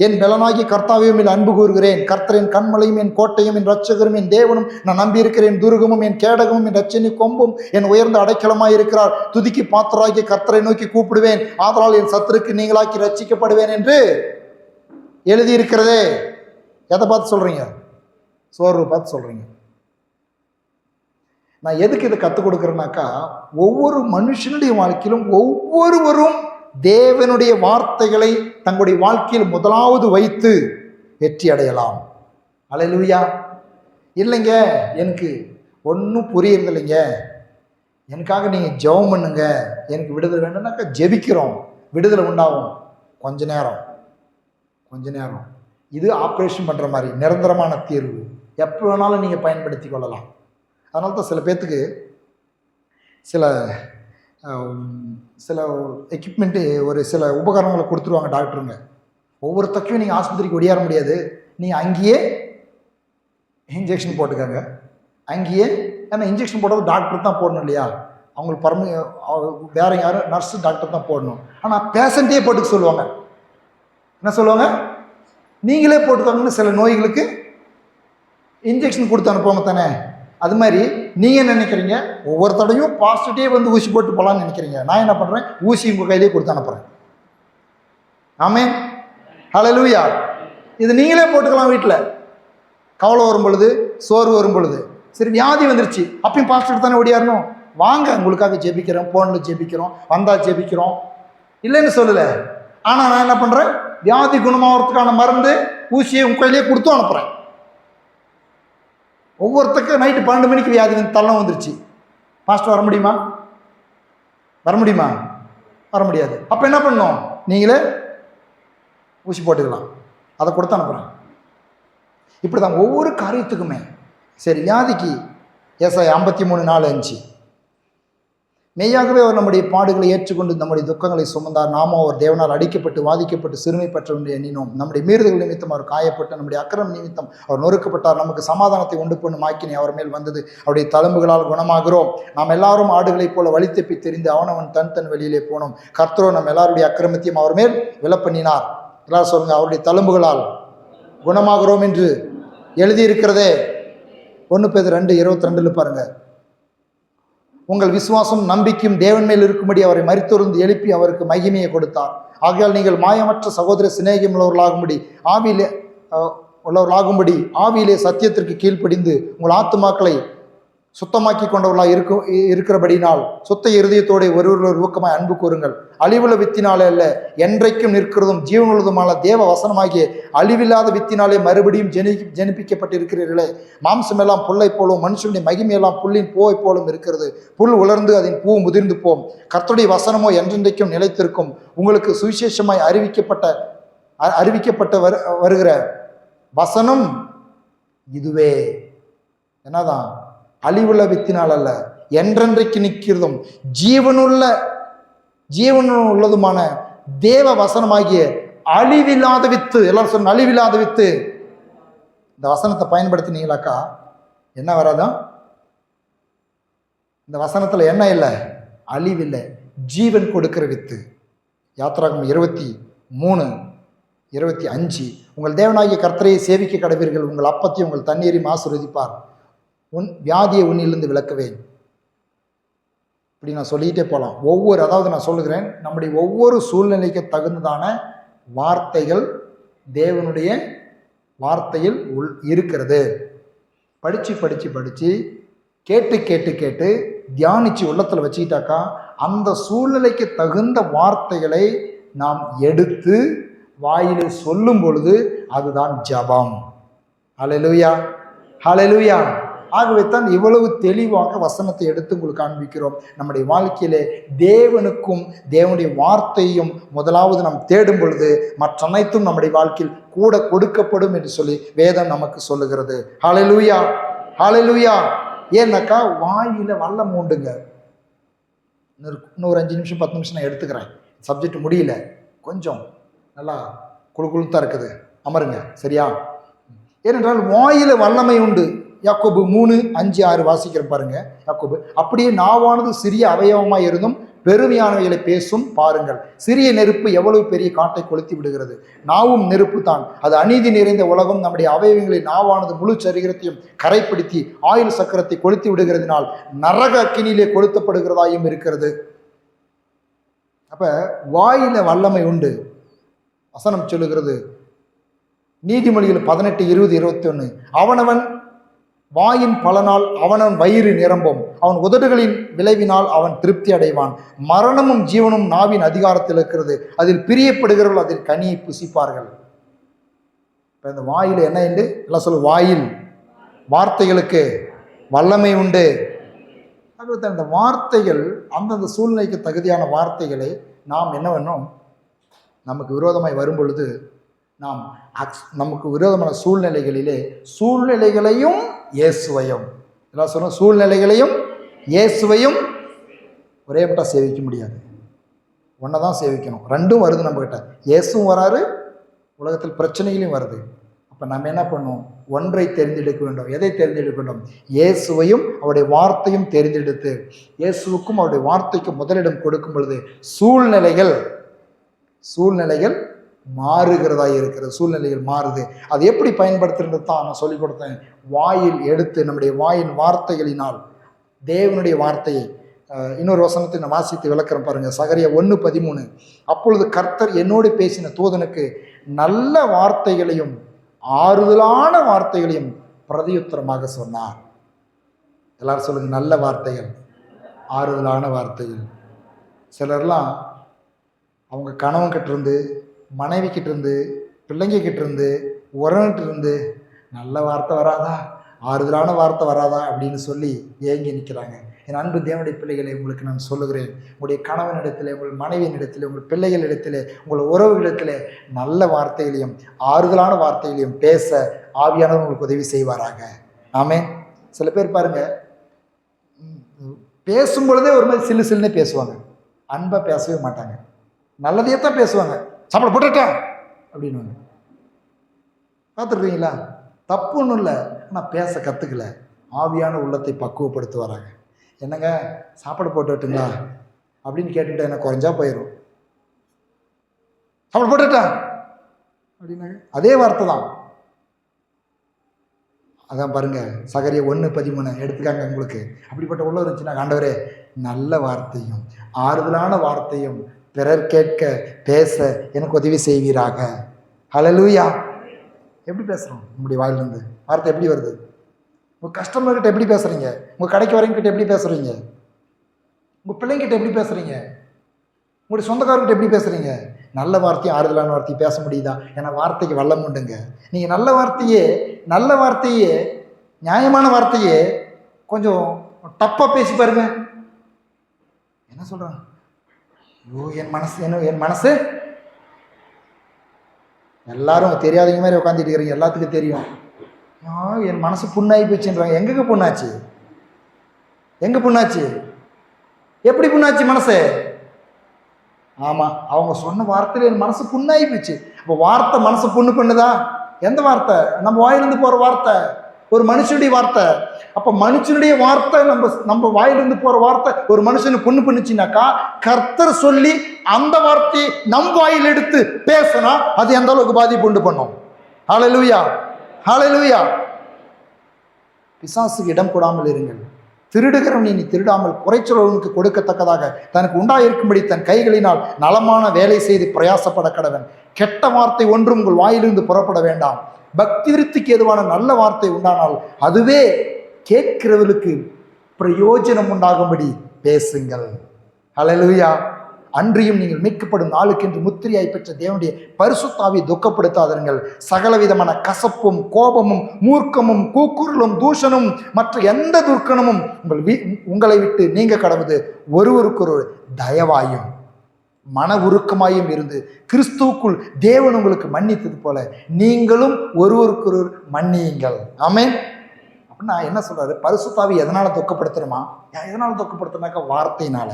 என் பலனாகி கர்த்தாவையும் அன்பு கூறுகிறேன். கர்த்தரின் கண்மலையும் என் கோட்டையும் என் இரட்சகரும் என் தேவனும் நான் நம்பியிருக்கிறேன். துருகமும் என் கேடகமும் என் இரட்சணி கொம்பும் என் உயர்ந்த அடைக்கலமாய் இருக்கிறார். துதிக்கு பாத்திராகி கர்த்தரை நோக்கி கூப்பிடுவேன். ஆதலால் என் சத்துருக்கு நீங்களாக்கி ரட்சிக்கப்படுவேன் என்று எழுதியிருக்கிறதே. எதை பார்த்து சொல்றீங்க? சோர்வு பார்த்து சொல்றீங்க. நான் எதுக்கு இதை கற்றுக் கொடுக்குறேன்னாக்கா, ஒவ்வொரு மனுஷனுடைய வாழ்க்கையிலும் ஒவ்வொருவரும் தேவனுடைய வார்த்தைகளை தங்களுடைய வாழ்க்கையில் முதலாவது வைத்து வெற்றி அடையலாம். அல்லேலூயா. இல்லைங்க எனக்கு ஒன்றும் புரியுறது இல்லைங்க, எனக்காக நீங்கள் ஜெபம் பண்ணுங்க, எனக்கு விடுதலை வேண்டும்னாக்கா ஜெபிக்கிறோம், விடுதலை உண்டாகும். கொஞ்ச நேரம். இது ஆப்ரேஷன் பண்ணுற மாதிரி நிரந்தரமான தீர்வு. எப்போ வேணாலும் நீங்கள் பயன்படுத்தி கொள்ளலாம். அதனால தான் சில பேர்த்துக்கு சில எக்யூப்மெண்ட்டு, ஒரு சில உபகரணங்களை கொடுத்துருவாங்க டாக்டருங்க. ஒவ்வொருத்தக்கையும் நீங்கள் ஆஸ்பத்திரிக்கு ஒடியார முடியாது. நீங்கள் அங்கேயே இன்ஜெக்ஷன் போட்டுக்கோங்க. அங்கேயே, ஏன்னா இன்ஜெக்ஷன் போடுறது டாக்டர் தான் போடணும் இல்லையா? அவங்களுக்கு வேற யாரும் நர்ஸு டாக்டர் தான் போடணும். ஆனால் பேஷண்ட்டே போட்டுக்க சொல்லுவாங்க. என்ன சொல்லுவாங்க? நீங்களே போட்டுக்கோங்கன்னு சில நோய்களுக்கு இன்ஜெக்ஷன் கொடுத்து அனுப்புவாங்க தானே. அது மாதிரி நீங்கள் நினைக்கிறீங்க ஒவ்வொரு தடையும் பாசிட்டிவே வந்து ஊசி போட்டு போகலான்னு நினைக்கிறீங்க. நான் என்ன பண்ணுறேன்? ஊசி உங்கள் கையிலே கொடுத்து அனுப்புகிறேன். ஆமென். ஹல்லேலூயா. இது நீங்களே போட்டுக்கலாம் வீட்டில். கவலை வரும் பொழுது, சோர்வு வரும் பொழுது. சரி, வியாதி வந்துருச்சு, அப்பயும் பாஸ்டர் தானே ஓடியாரணும். வாங்க, உங்களுக்காக ஜெபிக்கிறோம், ஃபோனில் ஜெபிக்கிறோம், வந்தால் ஜெபிக்கிறோம், இல்லைன்னு சொல்லலை. ஆனால் நான் என்ன பண்ணுறேன்? வியாதி குணமாகறதுக்கான மருந்து ஊசியை உங்கள் கையிலே கொடுத்தும் அனுப்புகிறேன். ஒவ்வொருத்தருக்கும் நைட்டு 12 மணிக்கு வியாதி வந்து தள்ளம் வந்துருச்சு. பாஸ்டர் வர முடியுமா? வர முடியாது. அப்போ என்ன பண்ணணும்? நீங்களே ஊசி போட்டுக்கலாம், அதை கொடுத்து அனுப்புகிறேன். இப்படி தான் ஒவ்வொரு காரியத்துக்குமே. சரி, வியாதிக்கு ஏசாயா 53:4-5 மெய்யாகவே அவர் நம்முடைய பாடுகளை ஏற்றுக்கொண்டு நம்முடைய துக்கங்களை சுமந்தார். நாமோ அவர் தேவனால் அடிக்கப்பட்டு வாதிக்கப்பட்டு சிறுமைப்பட்டவன் எண்ணினோம். நம்முடைய மீறுதல் நிமித்தம் அவர் காயப்பட்டு, நம்முடைய அக்கிரம் நிமித்தம் அவர் நொறுக்கப்பட்டார். நமக்கு சமாதானத்தை உண்டு பண்ணும் ஆக்கினை அவர் மேல் வந்தது. அவருடைய தழும்புகளால் குணமாகிறோம். நாம் எல்லாரும் ஆடுகளைப் போல வழி தப்பி தெரிந்து அவனவன் தன் வெளியிலே போனோம். கர்த்தரோ நம்ம எல்லாருடைய அக்கிரமத்தையும் அவர் மேல் விலப்பண்ணினார். எல்லாரும் சொல்லுங்க, அவருடைய தழும்புகளால் குணமாகிறோம் என்று எழுதியிருக்கிறதே. 1 பேதுரு 2:22 பாருங்க. உங்கள் விசுவாசம் நம்பிக்கையும் தேவன் மேல் இருக்கும்படி அவரை மரித்தொருந்து எழுப்பி அவருக்கு மகிமையை கொடுத்தார். ஆகையால் நீங்கள் மாயமற்ற சகோதர சிநேகம் உள்ளவர்களாகும்படி ஆவியிலே சத்தியத்திற்கு கீழ்ப்படிந்து உங்கள் ஆத்துமாக்களை சுத்தமாக்கி கொண்டவர்களாக இருக்கிறபடினால் சுத்த இருதயத்தோடு ஒருவர் ஊக்கமாய் அன்பு கூறுங்கள். அழிவுள்ள வித்தினாலே அல்ல, என்றைக்கும் நிற்கிறதும் ஜீவனுள்ளதுமான தேவ வசனமாகிய அழிவில்லாத வித்தினாலே மறுபடியும் ஜனிப்பிக்கப்பட்டிருக்கிறீர்களே. மாம்சமெல்லாம் புல்லை போலும், மனுஷனுடைய மகிமையெல்லாம் புல்லின் பூவை போலும் இருக்கிறது. புல் உலர்ந்து அதன் பூ முதிர்ந்து போம், கர்த்தருடைய வசனமோ என்றென்றைக்கும் நிலைத்திருக்கும். உங்களுக்கு சுவிசேஷமாய் அறிவிக்கப்பட்ட வருகிற வசனம் இதுவே. என்னதான்? அழிவுள்ள வித்தினால் அல்ல, என்றென்றைக்கு நிற்கிறதும் ஜீவனுள்ளதுமான தேவ வசனமாகிய அழிவில்லாத வித்து. எல்லாரும் சொன்ன அழிவில்லாத வித்து. இந்த வசனத்தை பயன்படுத்தினீங்களாக்கா என்ன வராதான்? இந்த வசனத்துல என்ன இல்லை? அழிவில்லை, ஜீவன் கொடுக்கிற வித்து. யாத்திராகமம் 23:25 உங்கள் தேவனாகிய கர்த்தரையை சேவிக்க கடவீர்கள், உங்கள் அப்பத்தையும் உங்கள் தண்ணீரையும் ஆசீர்வதிப்பார், உன் வியாதியை உன்னிலிருந்து விலக்குவேன். இப்படி நான் சொல்லிக்கிட்டே போகலாம். அதாவது நான் சொல்லுகிறேன், நம்முடைய ஒவ்வொரு சூழ்நிலைக்கு தகுந்ததான வார்த்தைகள் தேவனுடைய வார்த்தையில் இருக்கிறது. படித்து கேட்டு தியானித்து உள்ளத்தில் வச்சுக்கிட்டாக்கா அந்த சூழ்நிலைக்கு தகுந்த வார்த்தைகளை நாம் எடுத்து வாயிலே சொல்லும் பொழுது அதுதான் ஜெபம். ஹல்லேலூயா, ஹல்லேலூயா. ஆகவே தான் இவ்வளவு தெளிவாக வசனத்தை எடுத்து உங்களுக்கு காண்பிக்கிறோம். நம்முடைய வாழ்க்கையிலே தேவனுக்கும் தேவனுடைய வார்த்தையும் முதலாவது நாம் தேடும் பொழுது மற்ற அனைத்தும் நம்முடைய வாழ்க்கையில் கூட கொடுக்கப்படும் என்று சொல்லி வேதம் நமக்கு சொல்லுகிறது. ஹல்லேலூயா, ஹல்லேலூயா. ஏன்னாக்கா வாயில வல்லம் உண்டுங்க. இன்னொரு 5 நிமிஷம் 10 நிமிஷம் நான் எடுத்துக்கிறேன். சப்ஜெக்ட் முடியல, கொஞ்சம் நல்லா குழுத்தான் இருக்குது, அமருங்க. சரியா? ஏனென்றால் வாயில வல்லமை உண்டு. யாக்கோபு 3:5-6 வாசிக்கிற பாருங்க. யாக்கோபு, அப்படியே நாவானது சிறிய அவயவமாய் இருந்தும் பெருமையானவைகளை பேசும் பாருங்கள். சிறிய நெருப்பு எவ்வளவு பெரிய காட்டை கொளுத்தி விடுகிறது. நாவும் நெருப்பு தான், அது அநீதி நிறைந்த உலகம். நம்முடைய அவயவங்களை நாவானது முழு சரீரத்தையும் கரைப்பிடித்தி ஆயுள் சக்கரத்தை கொளுத்தி விடுகிறதுனால் நரக அக்கினியிலே கொளுத்தப்படுகிறதாயும் இருக்கிறது. அப்ப வாயில வல்லமை உண்டு. வசனம் சொல்லுகிறது நீதிமொழிகள் 18:20-21 அவனவன் வாயின் பலனால் அவனவன் வயிறு நிரம்பும், அவன் உதடுகளின் விளைவினால் அவன் திருப்தி அடைவான். மரணமும் ஜீவனும் நாவின் அதிகாரத்தில் இருக்கிறது, அதில் பிரியப்படுகிறவர்கள் அதில் கனியை புசிப்பார்கள். இப்போ இந்த வாயில் என்ன உண்டு? எல்லாம் சொல்லு. வாயில் வார்த்தைகளுக்கு வல்லமை உண்டு. அதுதான் இந்த வார்த்தைகள் அந்தந்த சூழ்நிலைக்கு தகுதியான வார்த்தைகளை நாம் என்ன பண்ணோம்? நமக்கு விரோதமாய் வரும் பொழுது நாம் நமக்கு விரோதமான சூழ்நிலைகளையும் இயேசுவையும் எல்லாம் சொன்னோம். சூழ்நிலைகளையும் இயேசுவையும் ஒரே மட்டும் சேவிக்க முடியாது, ஒன்றை தான் சேவிக்கணும். ரெண்டும் வருது நம்மக்கிட்ட. இயேசுவும் வராரு, உலகத்தில் பிரச்சனைகளையும் வருது. அப்போ நம்ம என்ன பண்ணணும்? ஒன்றை தெரிந்தெடுக்க வேண்டும். எதை தெரிந்தெடுக்க வேண்டும்? இயேசுவையும் அவருடைய வார்த்தையும் தெரிந்தெடுத்து இயேசுவுக்கும் அவருடைய வார்த்தைக்கும் முதலிடம் கொடுக்கும் பொழுது சூழ்நிலைகள் மாறுகிறதா இருக்கிறது. சூழ்நிலைகள் மாறுது. அது எப்படி பயன்படுத்துறது தான் நான் சொல்லிக் கொடுத்தேன். வாயில் எடுத்து நம்முடைய வாயின் வார்த்தைகளினால் தேவனுடைய வார்த்தையை இன்னொரு வசனத்தை நான் வாசித்து விளக்குறேன் பாருங்க. சகரியா 1:13 அப்பொழுது கர்த்தர் என்னோடு பேசின தூதனுக்கு நல்ல வார்த்தைகளையும் ஆறுதலான வார்த்தைகளையும் பிரதியுத்தரமாக சொன்னார். எல்லாரும் சொல்லுங்க, நல்ல வார்த்தைகள், ஆறுதலான வார்த்தைகள். சிலர்லாம் அவங்க கணவன் கிட்ட இருந்து, மனைவி கிட்ட இருந்து, பிள்ளைங்க கிட்ட இருந்து, உறவுகிட்ட இருந்து நல்ல வார்த்தை வராதா, ஆறுதலான வார்த்தை வராதா அப்படின்னு சொல்லி ஏங்கி நிற்கிறாங்க. என் அன்பு தேவனுடைய பிள்ளைகளை உங்களுக்கு நான் சொல்லுகிறேன், உங்களுடைய கணவனிடத்தில், உங்கள் மனைவியினிடத்தில், உங்கள் பிள்ளைகளிடத்தில், உங்கள் உறவுகளிடத்தில் நல்ல வார்த்தைகளையும் ஆறுதலான வார்த்தைகளையும் பேச ஆவியானவர் உங்களுக்கு உதவி செய்வாராக. ஆமே. சில பேர் பாருங்க, பேசும் பொழுதே ஒரு மாதிரி சில்லுன்னு பேசுவாங்க, அன்பாக பேசவே மாட்டாங்க, நல்லதையே தான் பேசுவாங்க. சாப்பிட போட்டுட்டா அப்படின்னு பார்த்துருக்கீங்களா? தப்பு ஒன்றும் இல்லை, ஆனால் பேச கற்றுக்கல. ஆவியான உள்ளத்தை பக்குவப்படுத்த வராங்க. என்னங்க சாப்பாடு போட்டுட்டுங்களா அப்படின்னு கேட்டுட்டு எனக்கு குறைஞ்சா போயிடும். சாப்பாடு போட்டுட்டா அப்படின்னாங்க, அதே வார்த்தை தான். அதான் பாருங்க, சகரியா 1:13 எடுத்துக்காங்க உங்களுக்கு. அப்படிப்பட்ட உள்ள இருந்துச்சுன்னா, ஆண்டவரே நல்ல வார்த்தையும் ஆறுதலான வார்த்தையும் பிறர் கேட்க பேச எனக்கு உதவி செய்வீராக. ஹல்லேலூயா. எப்படி பேசுகிறோம்? நம்முடைய வாயிலிருந்து வார்த்தை எப்படி வருது? உங்கள் கஸ்டமர்கிட்ட எப்படி பேசுகிறீங்க? உங்கள் கடைக்கு வரவங்கிட்ட எப்படி பேசுகிறீங்க? உங்கள் பிள்ளைங்கிட்ட எப்படி பேசுகிறீங்க? உங்களுடைய சொந்தக்காரர்கிட்ட எப்படி பேசுகிறீங்க? நல்ல வார்த்தையும் ஆறுதலான வார்த்தையும் பேச முடியுதா? ஏன்னா வார்த்தைக்கு வல்லம் உண்டுங்க. நீங்கள் நல்ல வார்த்தையே நியாயமான வார்த்தையே கொஞ்சம் டப்பாக பேசி பாருங்க. என்ன சொல்கிறாங்க? ஐயோ என் மனசு எல்லாரும் தெரியாதவங்க மாதிரி உட்காந்துட்டு இருக்கிறீங்க, எல்லாத்துக்கும் தெரியும். என் மனசு புண்ணாகி போச்சுன்றாங்க. எங்கே புண்ணாச்சு? எங்கே புண்ணாச்சு? எப்படி புண்ணாச்சு மனசு? ஆமாம், அவங்க சொன்ன வார்த்தையில் என் மனசு புண்ணாகி போச்சு. அப்போ வார்த்தை மனசு புண்ணு பண்ணுதா? எந்த வார்த்தை? நம்ம வாயிலிருந்து போகிற வார்த்தை, ஒரு மனுஷனுடைய வார்த்தை. அப்போ மனுஷனுடைய வார்த்தை, நம்ம வாயிலிருந்து போகிற வார்த்தை ஒரு மனுஷனு புண்ணு பண்ணுச்சுனாக்கா, கர்த்தர் சொல்லி அந்த வார்த்தையை நம் வாயில் எடுத்து பேசினா அது எந்த அளவுக்கு பாதிப்பு உண்டு பண்ணும்? ஹல்லேலூயா, ஹல்லேலூயா. பிசாசுக்கு இடம் கொடாமல் இருங்கள். திருடுகிறவன் நீ திருடாமல் குறைச்சொல்வனுக்கு கொடுக்கத்தக்கதாக தனக்கு உண்டாயிருக்கும்படி தன் கைகளினால் நலமான வேலை செய்து பிரயாசப்பட கடவன். கெட்ட வார்த்தை ஒன்றும் உங்கள் வாயிலிருந்து புறப்பட வேண்டாம். பக்தி விருத்திக்கு எதுவான நல்ல வார்த்தை உண்டானால் அதுவே கேட்கிறவர்களுக்கு பிரயோஜனம் உண்டாகும்படி பேசுங்கள். ஹல்லேலூயா. அன்றியும் நீங்கள் மீட்கப்படும் நாளுக்கென்று முத்திரையாய் பெற்ற தேவனுடைய பரிசுத்தாவை துக்கப்படுத்தாதீர்கள். சகலவிதமான கசப்பும் கோபமும் மூர்க்கமும் கூக்குரலும் தூஷணும் மற்ற எந்த துர்க்கணமும் உங்களை விட்டு நீங்க கடவுது. ஒருவருக்கொரு தயவாயும் மன உருக்கமாயும் இருந்து கிறிஸ்துவுக்குள் தேவன் உங்களுக்கு மன்னித்தது போல நீங்களும் ஒருவருக்கொருவர் மன்னியுங்கள். ஆமென். அப்படின்னா என்ன சொல்றாரு? பரிசுத்தாவை எதனால துக்கப்படுத்தணுமா? எதனால துக்கப்படுத்தினாக்கா வார்த்தையினால.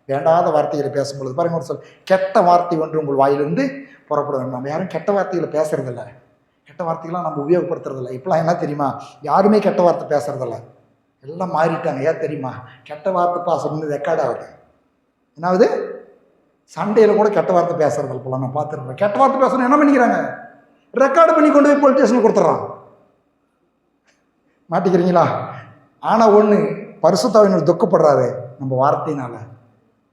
வேண்டாத வார்த்தைகளை பேசும்பொழுது பாருங்க, ஒரு சொல் கெட்ட வார்த்தை ஒன்று உங்கள் வாயிலிருந்து புறப்பட வேண்டும். நம்ம யாரும் கெட்ட வார்த்தைகளை பேசுறதில்ல, கெட்ட வார்த்தைகள்லாம் நம்ம உபயோகப்படுத்துறதில்ல. இப்பெல்லாம் என்ன தெரியுமா? யாருமே கெட்ட வார்த்தை பேசுறதில்ல, எல்லாம் மாறிட்டாங்க. ஏன் தெரியுமா? கெட்ட வார்த்தை பேசணும்னு ரெக்கார்ட் ஆகுது. என்னாவது? சண்டையில் கூட கெட்ட வார்த்தை பேசுறது இப்போலாம் நான் பார்த்துருக்கேன். கெட்ட வார்த்தை பேசணும் என்ன பண்ணிக்கிறாங்க? ரெக்கார்டு பண்ணி கொண்டு போய் போலீஸ் ஸ்டேஷனுக்கு கொடுத்துட்றான். மாட்டிக்கிறீங்களா? ஆனால் ஒன்று, பரிசுத்தாவினர் துக்கப்படுறாரு நம்ம வார்த்தையினால.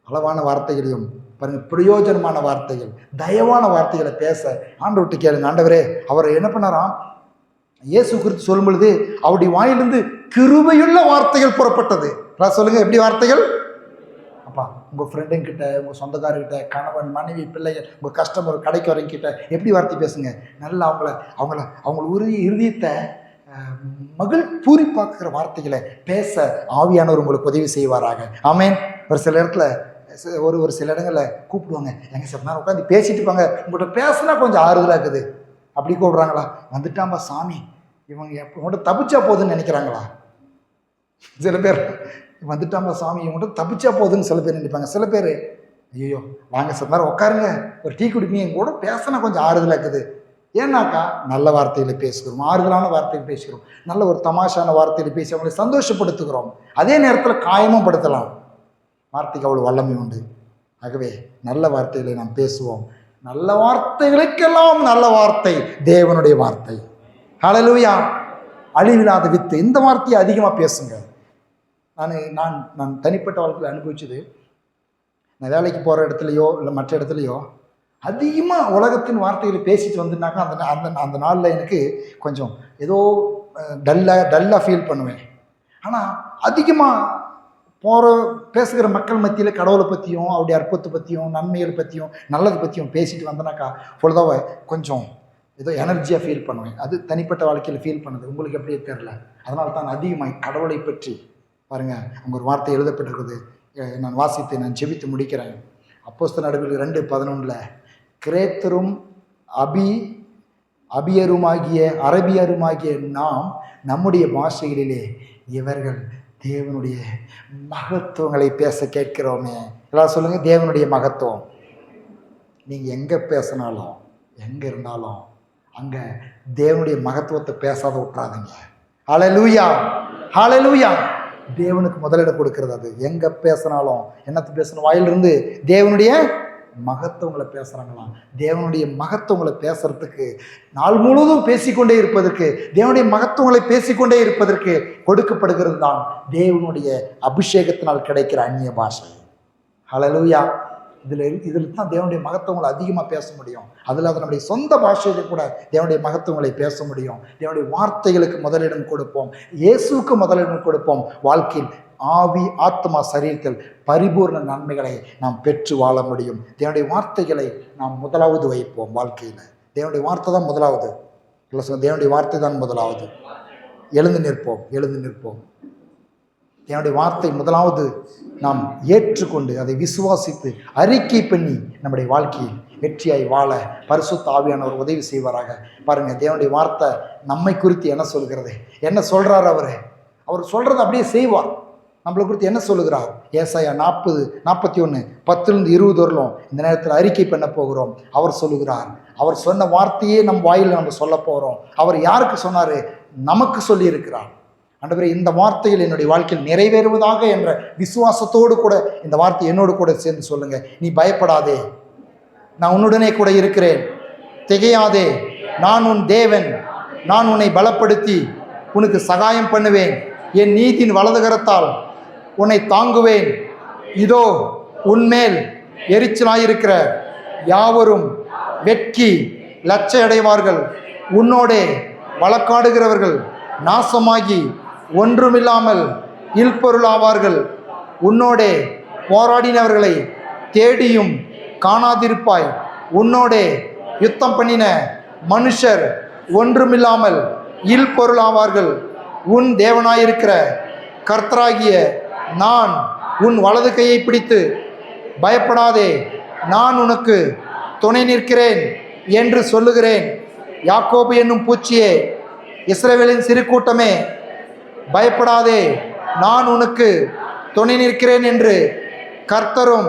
அளவான வார்த்தைகளையும் பாருங்கள், பிரயோஜனமான வார்த்தைகள், தயவான வார்த்தைகளை பேச ஆண்டவர்கிட்ட கேளுங்க. ஆண்டவரே, அவரை என்ன பண்ணாராம்? இயேசு குறித்து சொல்லும் பொழுது அவருடைய வாயிலிருந்து கிருபையுள்ள வார்த்தைகள் புறப்பட்டது. சொல்லுங்க, எப்படி வார்த்தைகள்? அப்பா, உங்கள் ஃப்ரெண்டுங்கிட்ட, உங்கள் சொந்தக்காரர்கிட்ட, கணவன் மனைவி பிள்ளைகள், உங்கள் கஸ்டமர் கடைக்கு வரங்கிட்ட எப்படி வார்த்தை பேசுங்க? நல்லா அவங்கள இருதயத்தை மகிழ் பூரி பார்க்குற வார்த்தைகளை பேச ஆவியானவர் உங்களுக்கு உதவி செய்வாராக. ஆமேன். ஒரு சில இடத்துல ஒரு சில இடங்களில் கூப்பிடுவாங்க, எங்கள் சில நேரம் உட்காந்து பேசிட்டு இருப்பாங்க, உங்கள்கிட்ட பேசுனா கொஞ்சம் ஆறுதலாக இருக்குது. அப்படி கூப்பிட்றாங்களா? வந்துட்டாம்பா சாமி, இவங்க உங்கள்கிட்ட தப்பிச்சா போதுன்னு நினைக்கிறாங்களா? சில பேர் வந்துட்டாம்பா சாமி, இவங்கள்ட்ட தப்பிச்சா போதுன்னு சில பேர் நினைப்பாங்க. சில பேர் ஐயோ வாங்க சில நேரம் உட்காருங்க, ஒரு டீ குடிப்பீங்க, எங்க கூட பேசினா கொஞ்சம் ஆறுதலாக இருக்குது. ஏன்னாக்கா நல்ல வார்த்தைகளை பேசுகிறோம், ஆறுதலான வார்த்தைகள் பேசுகிறோம், நல்ல ஒரு தமாஷான வார்த்தைகளை பேசி அவங்களை சந்தோஷப்படுத்துகிறோம். அதே நேரத்தில் காயமும் படுத்தலாம். வார்த்தைக்கு அவ்வளோ வல்லமை உண்டு. ஆகவே நல்ல வார்த்தைகளை நாம் பேசுவோம். நல்ல வார்த்தைகளுக்கெல்லாம் நல்ல வார்த்தை தேவனுடைய வார்த்தை. ஹல்லேலூயா. அழிவில்லாத வித்து, இந்த வார்த்தையை அதிகமாக பேசுங்க. நான் தனிப்பட்ட வாழ்க்கையில் அனுபவிச்சது, நான் வேலைக்கு போகிற இடத்துலையோ இல்லை மற்ற இடத்துலையோ அதிகமாக உலகத்தின் வார்த்தைகளை பேசிட்டு வந்துனாக்கா அந்த நாளில் எனக்கு கொஞ்சம் ஏதோ டல்லாக ஃபீல் பண்ணுவேன். ஆனால் அதிகமாக பேசுகிற மக்கள் மத்தியில் கடவுளை பற்றியும் அவருடைய அற்புதத்தை பற்றியும் நன்மைகளை பற்றியும் நல்லதை பற்றியும் பேசிட்டு வந்தனாக்கா பொழுதாவ கொஞ்சம் ஏதோ எனர்ஜியாக ஃபீல் பண்ணுவேன். அது தனிப்பட்ட வாழ்க்கையில் ஃபீல் பண்ணுது. உங்களுக்கு எப்படியே தெரில. அதனால தான் அதிகமாக கடவுளை பற்றி பாருங்கள், அங்கே ஒரு வார்த்தை எழுதப்பட்டிருக்குது. நான் வாசித்து நான் ஜெபித்து முடிக்கிறேன். அப்போஸ்தலர் நடவடிக்கைகள் 2:11 கிரேத்தரும் அரபியருமாகிய நாம் நம்முடைய பாஷைகளிலே இவர்கள் தேவனுடைய மகத்துவங்களை பேச கேட்கிறோமே. எல்லாம் சொல்லுங்கள், தேவனுடைய மகத்துவம். நீங்கள் எங்கே பேசினாலும் எங்கே இருந்தாலும் அங்கே தேவனுடைய மகத்துவத்தை பேசாத விட்டுறாதீங்க. ஹல்லேலூயா, ஹல்லேலூயா. தேவனுக்கு முதலிடம் கொடுக்கிறது. அது எங்கே பேசினாலும் என்னத்தை பேசணும்? வாயிலிருந்து தேவனுடைய மகத்துவங்களை பேசுகிறாங்களாம். தேவனுடைய மகத்துவங்களை பேசுறதுக்கு, நாள் முழுவதும் பேசிக்கொண்டே இருப்பதற்கு, தேவனுடைய மகத்துவங்களை பேசிக்கொண்டே இருப்பதற்கு கொடுக்கப்படுகிறது தான் தேவனுடைய அபிஷேகத்தினால் கிடைக்கிற அந்நிய பாஷை. ஹல்லேலூயா. இதில் தான் தேவனுடைய மகத்துவங்களை அதிகமாக பேச முடியும். அதில் நம்முடைய சொந்த பாஷையில கூட தேவனுடைய மகத்துவங்களை பேச முடியும். தேவனுடைய வார்த்தைகளுக்கு முதலிடம் கொடுப்போம், இயேசுக்கு முதலிடம் கொடுப்போம். வாழ்க்கையில் ஆவி, ஆத்மா, சரீரத்தில் பரிபூர்ண நன்மைகளை நாம் பெற்று வாழ முடியும். தேவனுடைய வார்த்தைகளை நாம் முதலாவது வைப்போம். வாழ்க்கையில் தேவனுடைய வார்த்தை தான் முதலாவது. இல்லை சொல்ல, தேவனுடைய வார்த்தை தான் முதலாவது. எழுந்து நிற்போம், எழுந்து நிற்போம். தேவனுடைய வார்த்தை முதலாவது நாம் ஏற்றுக்கொண்டு அதை விசுவாசித்து அறிக்கை பண்ணி நம்முடைய வாழ்க்கையில் வெற்றியாய் வாழ பரிசுத்த ஆவியானவர் உதவி செய்வாராக. பாருங்க, தேவனுடைய வார்த்தை நம்மை குறித்து என்ன சொல்கிறது, என்ன சொல்றார் அவர் சொல்றதை அப்படியே செய்வார். நம்மளை குறித்து என்ன சொல்லுகிறார்? ஏசாயா 40:41 10-20 வரலும் இந்த நேரத்தில் அறிக்கை பண்ண போகிறோம். அவர் சொல்லுகிறார், அவர் சொன்ன வார்த்தையே நம் வாயில் நம்ம சொல்ல போகிறோம். அவர் யாருக்கு சொன்னார்? நமக்கு சொல்லி இருக்கிறார். ஆண்டவரே, இந்த வார்த்தையில் என்னுடைய வாழ்க்கையில் நிறைவேறுவதாக என்ற விசுவாசத்தோடு கூட இந்த வார்த்தை என்னோடு கூட சேர்ந்து சொல்லுங்க. நீ பயப்படாதே, நான் உன்னுடனே கூட இருக்கிறேன். திகையாதே, நான் உன் தேவன். நான் உன்னை பலப்படுத்தி உனக்கு சகாயம் பண்ணுவேன். என் நீதியின் வலதுகரத்தால் உன்னை தாங்குவேன். இதோ உன்மேல் எரிச்சலாயிருக்கிற யாவரும் வெட்கி லட்சை அடைவார்கள். உன்னோடே வழக்காடுகிறவர்கள் நாசமாகி ஒன்றுமில்லாமல் இல்பொருளாவார்கள். உன்னோடே போராடினவர்களை தேடியும் காணாதிருப்பாய். உன்னோடே யுத்தம் பண்ணின மனுஷர் ஒன்றுமில்லாமல் இல்பொருளாவார்கள். உன் தேவனாயிருக்கிற கர்த்தராகிய நான் உன் வலது கையை பிடித்து பயப்படாதே, நான் உனக்கு துணை நிற்கிறேன் என்று சொல்லுகிறேன். யாக்கோபு என்னும் பூச்சியே, இஸ்ரவேலின் சிறு கூட்டமே, பயப்படாதே, நான் உனக்கு துணை நிற்கிறேன் என்று கர்த்தரும்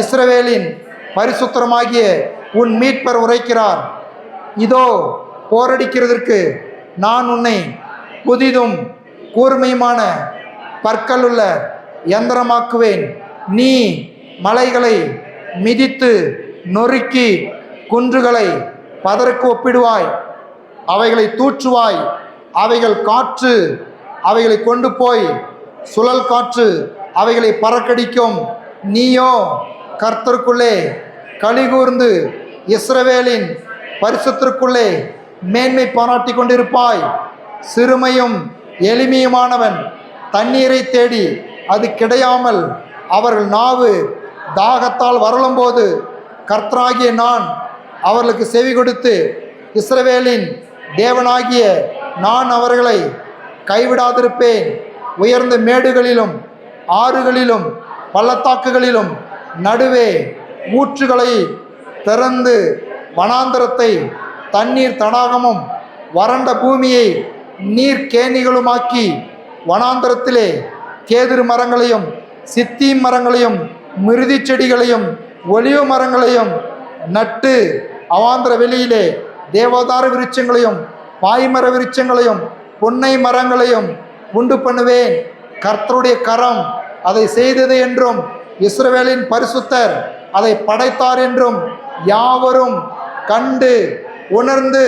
இஸ்ரவேலின் பரிசுத்தருமாகிய உன் மீட்பர் உரைக்கிறார். இதோ போரடிக்கிறதற்கு நான் உன்னை புதிதும் கூர்மையுமான பற்களுள்ள யந்திரமாக்குவேன். நீ மலைகளை மிதித்து நொறுக்கி குன்றுகளை பதருக்கு ஒப்பிடுவாய். அவைகளை தூற்றுவாய். அவைகள் காற்று அவைகளை கொண்டு போய் சுழல் காற்று அவைகளை பறக்கடிக்கும். நீயோ கர்த்தருக்குள்ளே கலிகூர்ந்து இஸ்ரவேலின் பரிசுத்திற்குள்ளே மேன்மை பாராட்டி கொண்டிருப்பாய். சிறுமையும் எளிமையுமானவன் தண்ணீரை தேடி அது கிடையாமல் அவர்கள் நாவு தாகத்தால் வரலும்போது கர்த்தராகிய நான் அவர்களுக்கு செவி கொடுத்து இஸ்ரவேலின் தேவனாகிய நான் அவர்களை கைவிடாதிருப்பேன். உயர்ந்த மேடுகளிலும் ஆறுகளிலும் பள்ளத்தாக்குகளிலும் நடுவே ஊற்றுகளை திறந்து வனாந்தரத்தை தண்ணீர் தடாகமும் வறண்ட பூமியை நீர்க்கேணிகளுமாக்கி வனாந்தரத்திலே கேதுரு மரங்களையும் சித்தீம் மரங்களையும் மிருதி செடிகளையும் ஒலிவ மரங்களையும் நட்டு அவாந்திர வெளியிலே தேவதார விருட்சங்களையும் பாய்மர விருட்சங்களையும் பொன்னை மரங்களையும் உண்டு பண்ணுவேன். கர்த்தருடைய கரம் அதை செய்தது என்றும் இஸ்ரவேலின் பரிசுத்தர் அதை படைத்தார் என்றும் யாவரும் கண்டு உணர்ந்து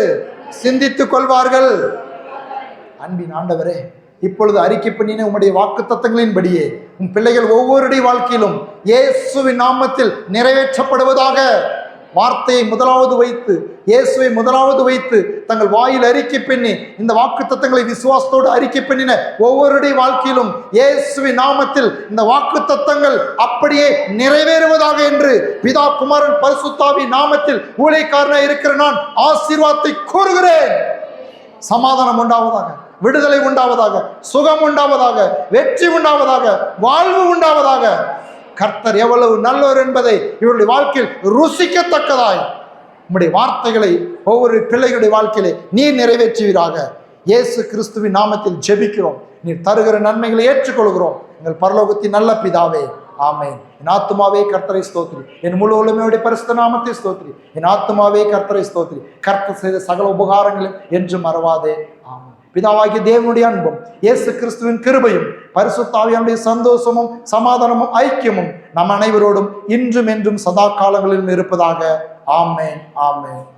சிந்தித்துக் கொள்வார்கள். அன்பின் ஆண்டவரே, இப்பொழுது அறிக்கை பண்ணின உம்முடைய வாக்குத்தத்தங்களின்படியே உன் பிள்ளைகள் ஒவ்வொருடைய வாழ்க்கையிலும் இயேசுவின் நாமத்தில் நிறைவேற்றப்படுவதாக. வார்த்தையை முதலாவது வைத்து, இயேசுவை முதலாவது வைத்து தங்கள் வாயில் அறிக்கை பண்ணி இந்த வாக்குத்தத்தங்களை விசுவாசத்தோடு அறிக்கை பண்ணின ஒவ்வொருடைய வாழ்க்கையிலும் இயேசுவின் நாமத்தில் இந்த வாக்குத்தத்தங்கள் அப்படியே நிறைவேறுவதாக என்று பிதா குமாரன் பரிசுத்தாவின் நாமத்தில் ஊழியக்காரனாய் இருக்கிற நான் ஆசீர்வாதத்தை கூறுகிறேன். சமாதானம் உண்டாவதாக, விடுதலை உண்டாவதாக, சுகம் உண்டாவதாக, வெற்றி உண்டாவதாக, வாழ்வு உண்டாவதாக. கர்த்தர் எவ்வளவு நல்லவர் என்பதை இவருடைய வாழ்க்கையில் ருசிக்கத்தக்கதாய் உம்முடைய வார்த்தைகளை ஒவ்வொரு பிள்ளைகளுடைய வாழ்க்கையிலே நீர் நிறைவேற்றுவீராக. இயேசு கிறிஸ்துவின் நாமத்தில் ஜெபிக்கிறோம். நீர் தருகிற நன்மைகளை ஏற்றுக்கொள்கிறோம். எங்கள் பரலோகத்தின் நல்ல பிதாவே, ஆமென். என் ஆத்துமாவே கர்த்தரை ஸ்தோத்திரி, என் முழு உலமையுடைய பரிசுத்த நாமத்தை ஸ்தோத்திரி. என் ஆத்துமாவே கர்த்தரை ஸ்தோத்திரி, கர்த்தர் செய்த சகல உபகாரங்களும் என்று மறவாதே. ஆமென். பிதாவாகிய தேவனுடைய அன்பும் இயேசு கிறிஸ்துவின் கிருபையும் பரிசுத்த ஆவியானுடைய சந்தோஷமும் சமாதானமும் ஐக்கியமும் நம் அனைவரோடும் இன்றும் என்றும் சதா காலங்களிலும் இருப்பதாக. ஆமென், ஆமென்.